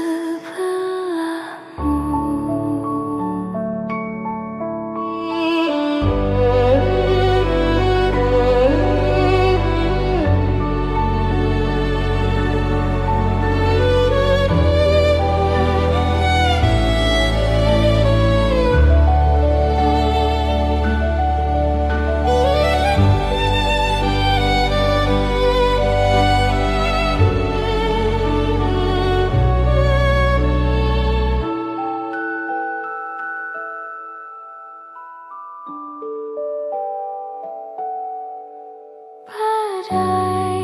Badai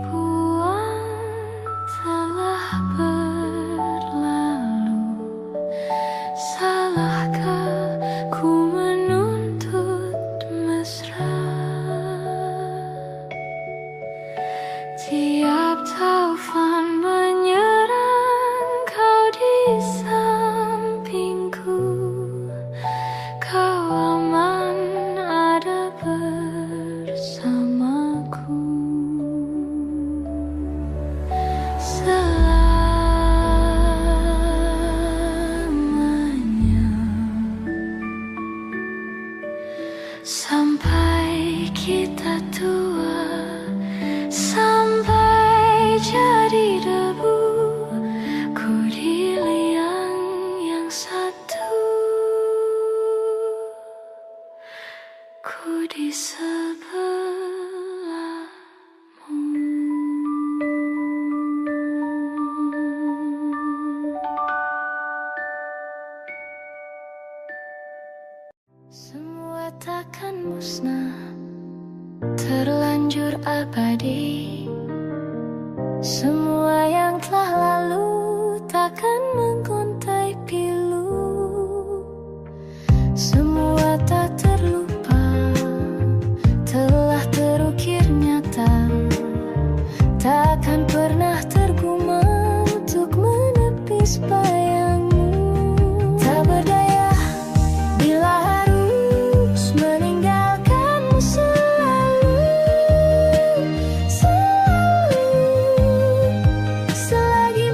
buang telah berlalu, salahkah ku menuntut mesra? Tiap taufan menyerang, kau di sampingku, kau aman ada bersamaku. Selamanya. Sampai kita tua, sampai jadi debu, ku di liang yang satu, ku di sebelahmu. Semua takkan musnah, terlanjur abadi. Semua yang telah lalu takkan mengontai pilu. Semua tak terlupa, telah terukir nyata, takkan pernah tergumam untuk menepis bayangmu. Tak berdaya bila harus meninggalkanmu selalu, selalu, selagi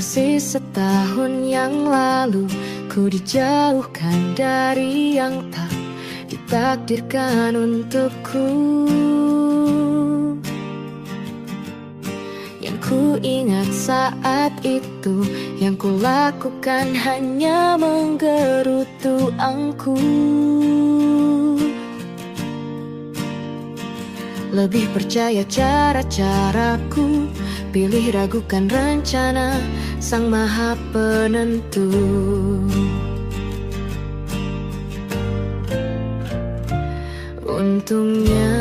Persis setahun yang lalu ku dijauhkan dari yang tak ditakdirkan untukku. Yang ku ingat saat itu, yang ku lakukan hanya menggerutu angku. Lebih percaya cara-caraku, pilih ragukan rencana Sang Maha Penentu. Untungnya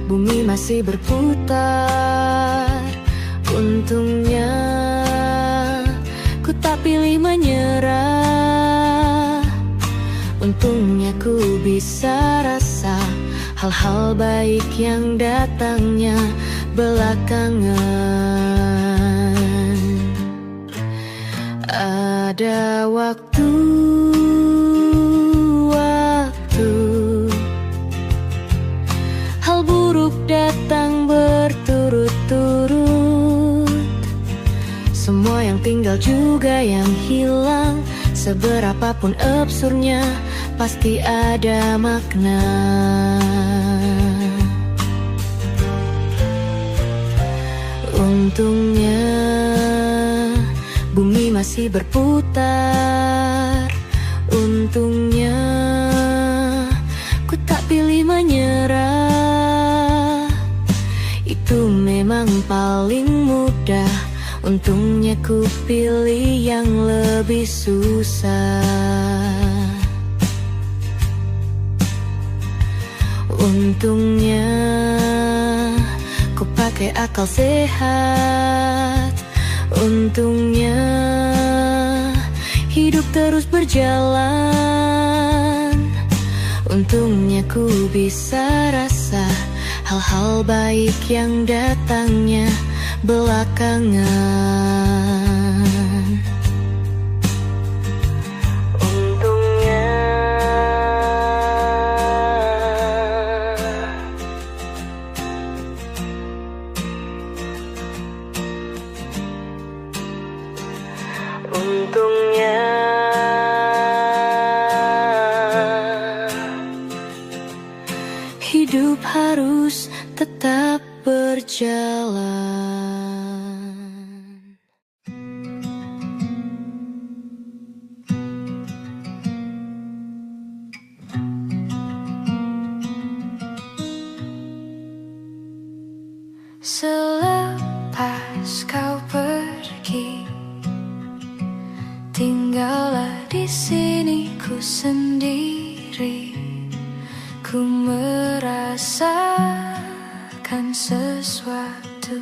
bumi masih berputar. Untungnya ku tak pilih menyerah. Untungnya ku bisa rasa hal-hal baik yang datangnya belakangan. Ada waktu hal buruk datang berturut-turut. Semua yang tinggal juga yang hilang. Seberapapun absurdnya, pasti ada makna. Untungnya bumi masih berputar. Untungnya ku tak pilih menyerah. Itu memang paling mudah. Untungnya ku pilih yang lebih susah. Untungnya ku pakai akal sehat. Untungnya hidup terus berjalan. Untungnya ku bisa rasa hal-hal baik yang datangnya belakangan. Untungnya untungnya hidup harus tetap berjalan. Selepas kau pergi, tinggallah di sini ku sendiri. Ku merasakan sesuatu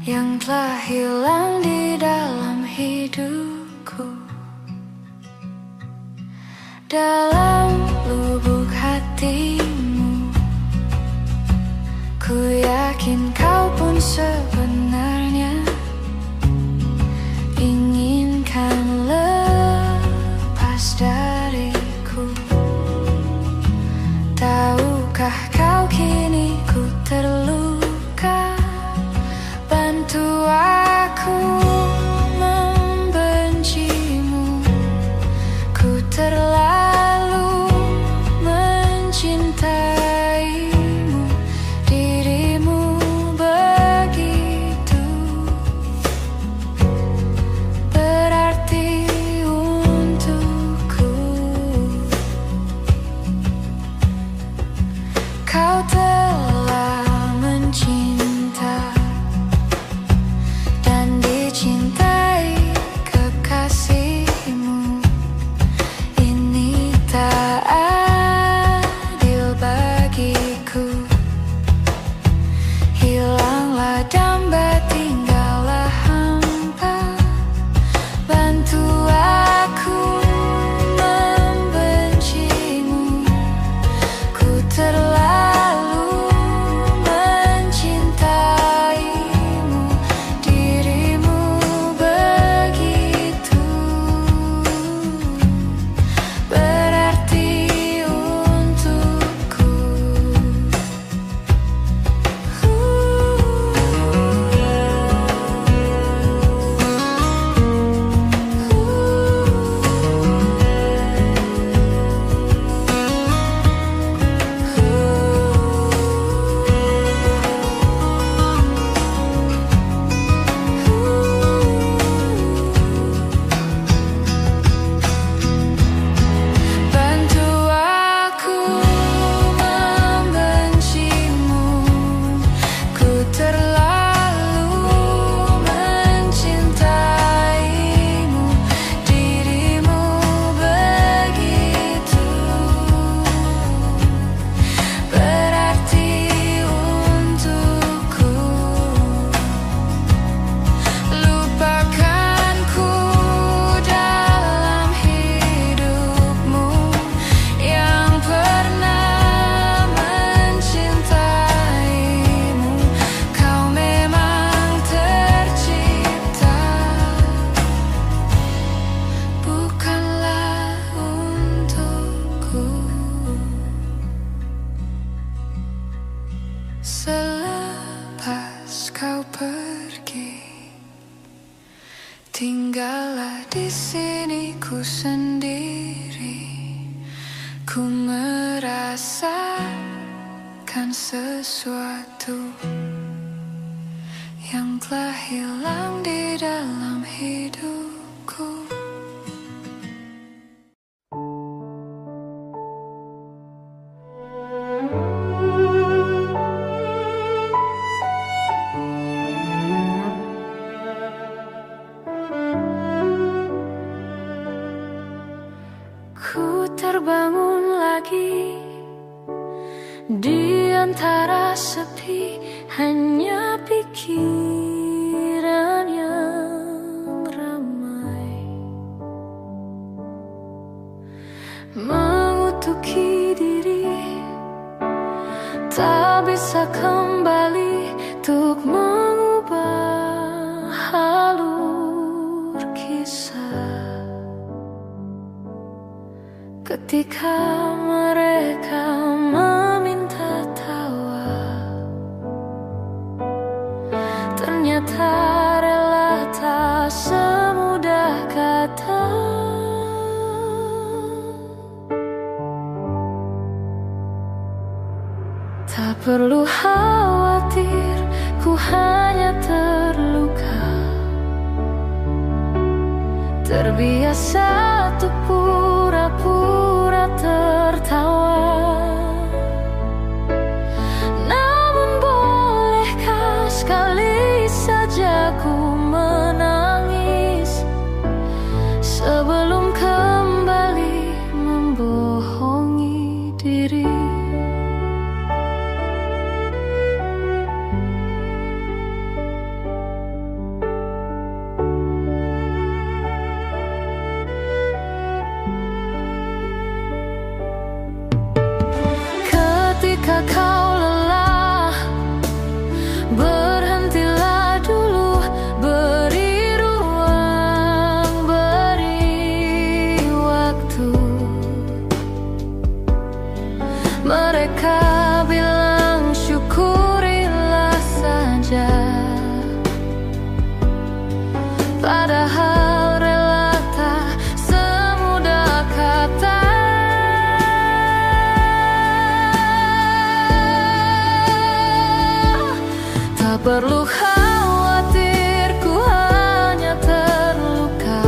yang telah hilang di dalam hidupku. Dalam lubuk hatimu, ku yakin kau pun sebenarnya inginkan lepas dariku. Tahukah kau kini ku terluka? Bantu aku membencimu. Ku terlalu mencintaimu. Dirimu begitu Tinggallah di sini ku sendiri, ku merasakan sesuatu yang telah hilang di dalam hidupku. Ku terbangun lagi di antara sepi, hanya pikiran yang ramai mengutuki diri, tak bisa kembali untuk mengubah alur kisah. Ketika mereka meminta tawa, ternyata rela tak semudah kata. Tak perlu khawatir, ku hanya terluka, terbiasa untuk pura-pura tertawa. Namun bolehkah sekali saja ku menangis sebelum kembali membohongi diri. Ketika kau lelah, berhentilah dulu, beri ruang, beri waktu. Mereka bilang syukurilah saja, padahal rela tak semudah kata. Tak perlu khawatir, ku hanya terluka,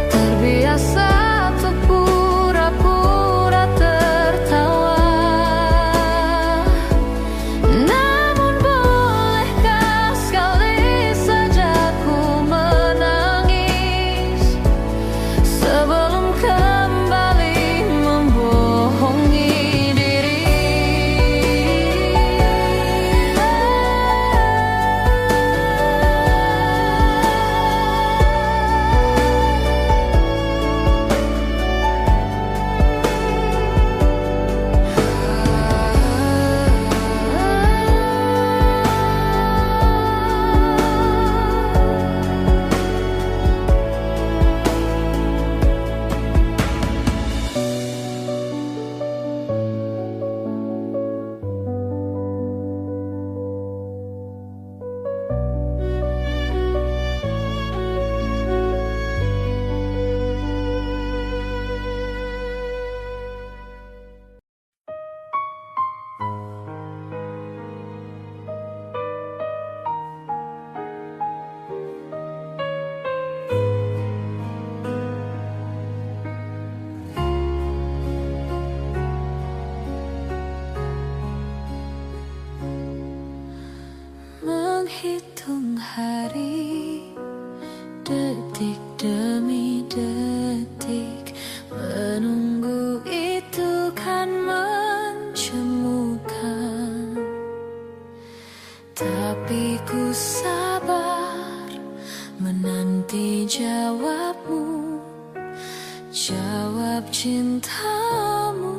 terbiasa untuk pura-pura tertawa. Namun bolehkah sekali saja ku menangis sebelum kembali membohongi diri. Menghitung hari, detik demi detik, menunggu itu kan mencemukan. Tapi ku sabar menanti jawabmu, jawab cintamu.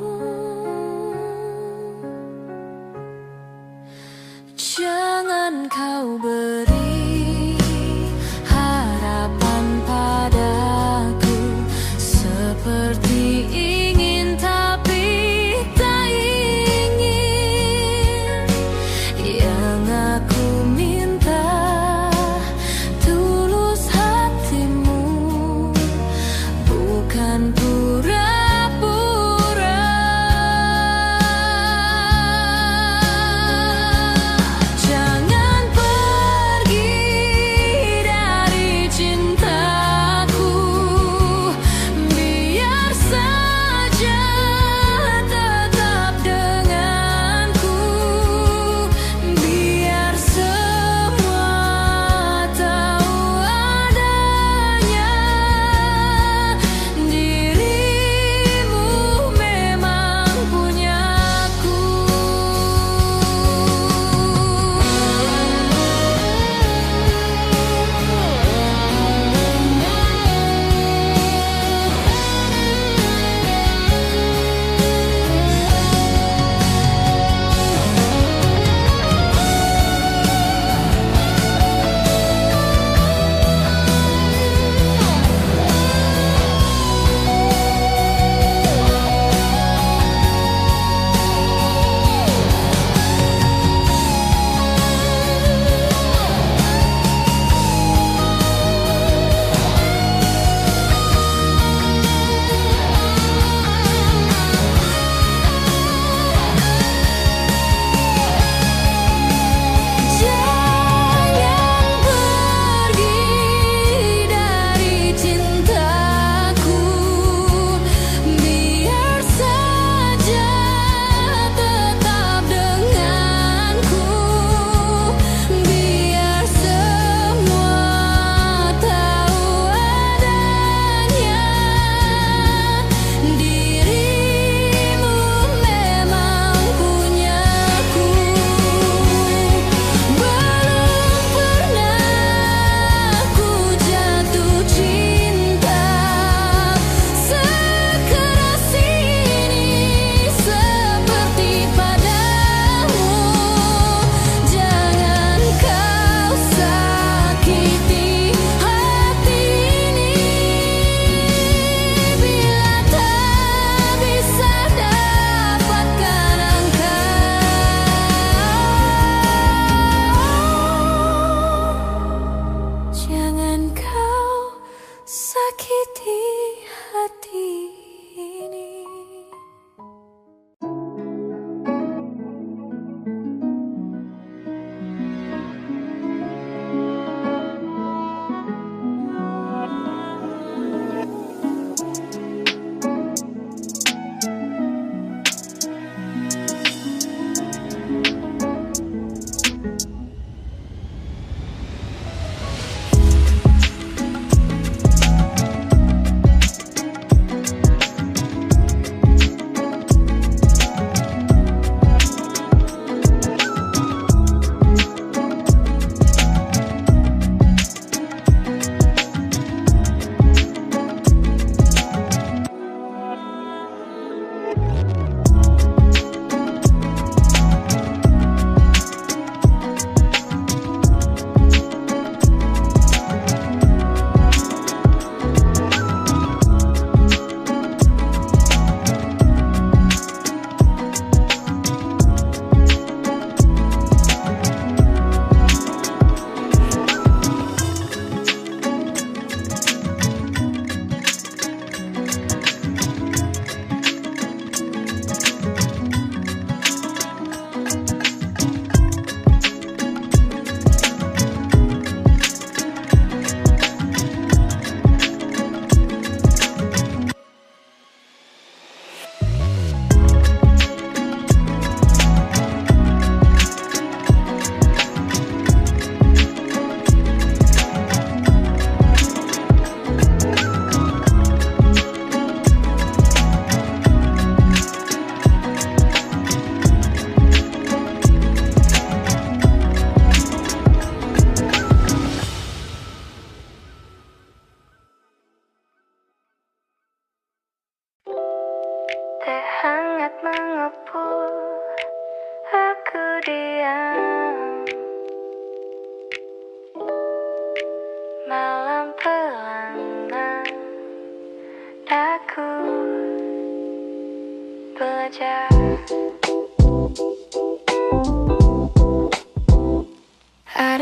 Jangan kau beri harapan padaku seperti ingin tapi tak ingin. Yang aku minta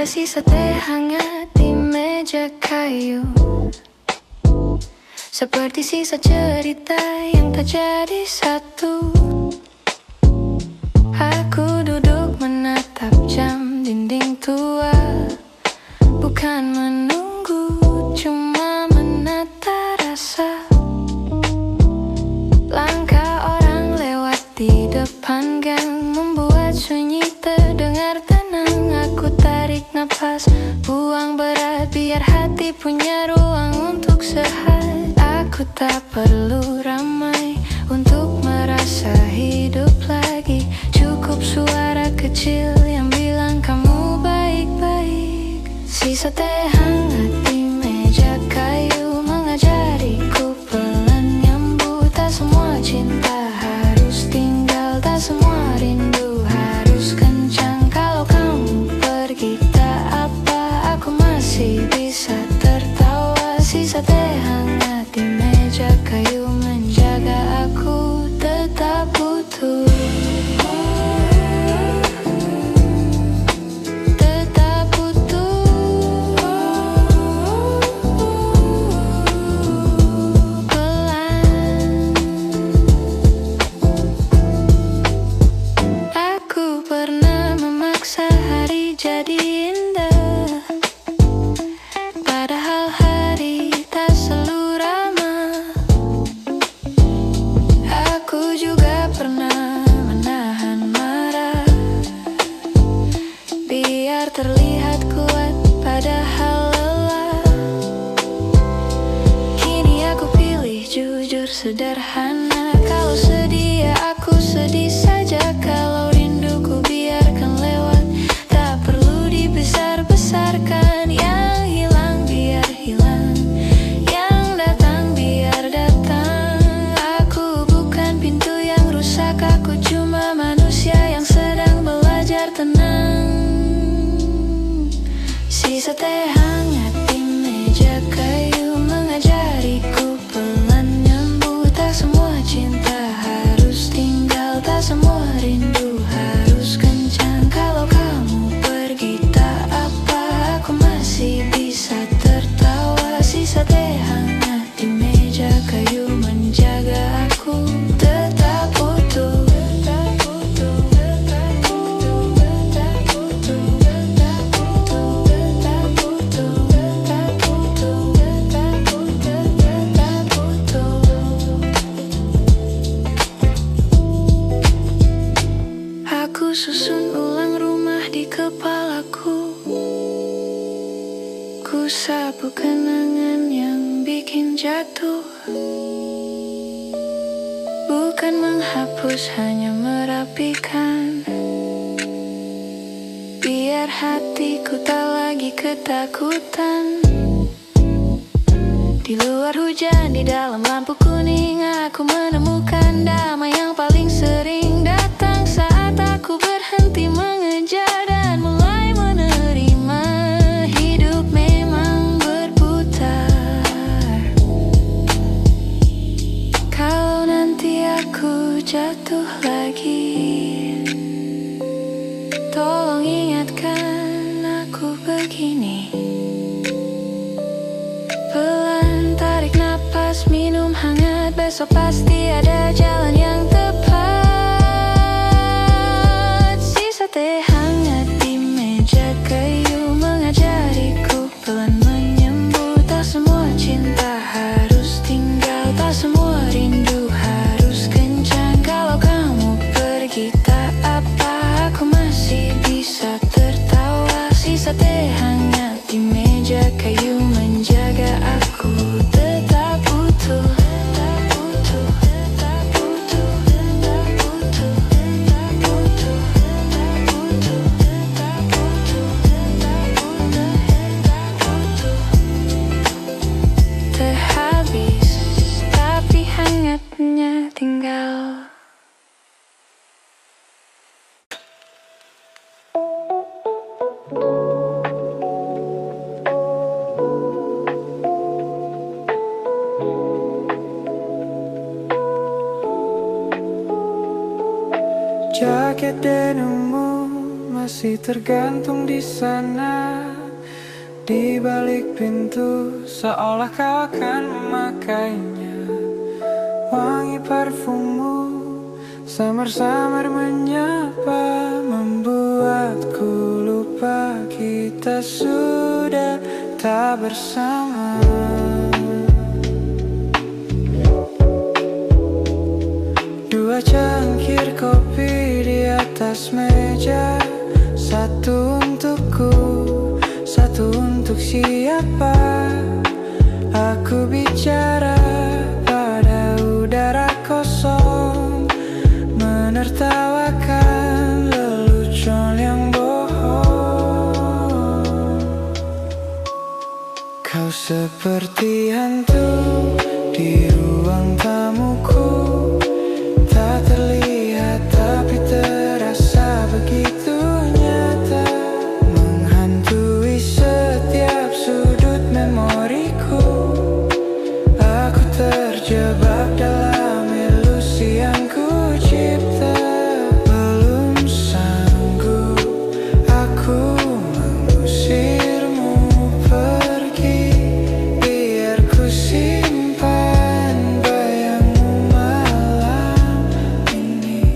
Ada sisa teh hangat di meja kayu, seperti sisa cerita yang tak jadi satu. Aku duduk menatap jam dinding tua, bukan menunggu, cuma menata rasa. Langkah orang lewat di depan gang membuat sunyi terdengar tenang. Aku tarik nafas, buang berat, biar hati punya ruang untuk sehat. Aku tak perlu ramai untuk merasa hidup lagi. Cukup suara kecil yang bilang kamu baik-baik. Sisa teh hangat di meja kayu mengajariku pelan nyambut. Tak semua cinta harus tinggal, tak semua rindu harus kencang. Kalau kamu pergi tak apa, aku masih bisa tertawa. Sisa teh hangat di meja kayu menjaga aku tetap utuh. Tetap utuh. Pelan. Aku pernah memaksa hari jadi indah, padahal hari tak selalu ramah. Aku juga pernah menahan marah, biar terlihat kuat padahal lelah. Kini aku pilih jujur sederhana. Kalau sedih ya aku sedih saja, kalau rinduku biarkan lewat. Tak perlu dibesar-besarkan, yang hilang biar hilang, yang datang biar datang. Aku bukan pintu yang rusak, aku cuma manusia yang sedang belajar tenang. Sisa teh hangat di meja kayu mengajariku pelan nyambut. Tak semua cinta harus tinggal, tak semua rindu harus kencang. Kalau kamu pergi tak apa, aku masih bisa tertawa. Sisa teh hangat di meja kayu menjaga aku tetap utuh. Tetap utuh, tetap utuh, tetap utuh, tetap utuh, tetap utuh, tetap utuh, tetap utuh, tetap utuh. Aku susun ulang rumah di kepalaku, ku sapu kenangan yang bikin jatuh. Bukan menghapus, hanya merapikan, biar hatiku tak lagi ketakutan. Di luar hujan, di dalam lampu kuning, aku menemukan damai yang paling sering datang saat aku berhenti mengejar dan mulai menerima hidup memang berputar. Kalau nanti aku jatuh lagi, tolong ingatkan aku begini. Pelan tarik napas, minum hangat, besok pasti ada jalan yang tepat. Sisa teh hangat di meja kayu mengajariku pelan menyambut. Tak semua cinta harus tinggal, tak semua rindu harus kencang. Kalau kamu pergi tak apa, aku masih bisa tertawa. Sisa teh hangat di meja kayu menjaga aku tetap utuh. Tetap utuh, tetap utuh, tetap utuh, tetap utuh, tetap utuh, tetap utuh, tetap utuh, tetap utuh. Teh habis, tapi hangatnya tinggal. Jaket denimmu masih tergantung di sana. di balik pintu, seolah kau akan memakainya. Wangi parfummu samar-samar menyapa, membuatku lupa kita sudah tak bersama. Dua cangkir kopi di atas meja, satu untukku, satu untuk siapa. Aku bicara pada udara kosong, menertawakan lelucon yang bohong. Kau seperti hantu di ruang tamuku, tak terlihat tapi terasa begitu nyata, menghantui setiap sudut memoriku. Aku terjebak dalam ilusi yang ku cipta. Belum sanggup aku mengusirmu pergi, biar ku simpan bayangmu malam ini.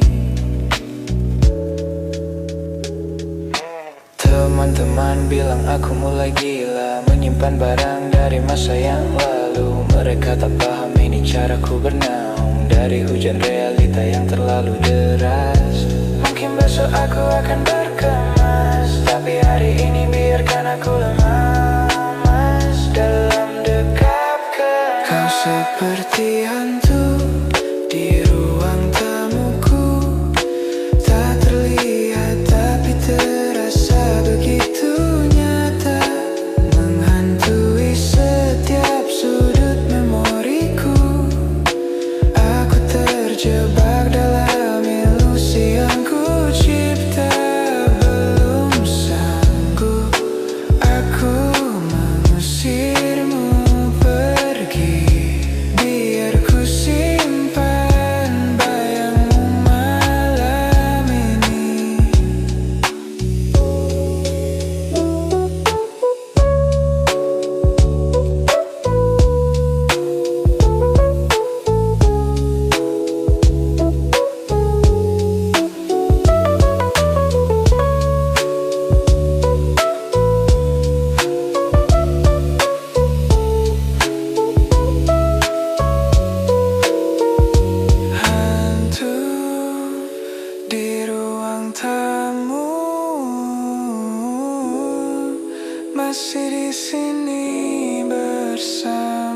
Teman-teman bilang aku mulai gila, menyimpan barang dari masa yang lalu. Mereka tak paham ini caraku bernaung dari hujan realita yang terlalu deras. Mungkin besok aku akan berkemas, tapi hari ini biarkan aku lemas dalam dekapkan. Kau seperti hantu di ruang tamuku, tak terlihat tapi terasa begitu nyata, menghantui setiap sudut memoriku. Aku terjebak dalam ilusi yang ku cipta. Belum sanggup aku mengusirmu pergi, biar ku simpan bayangmu malam ini. Hantu di ruang tamu, masih di sini bersama.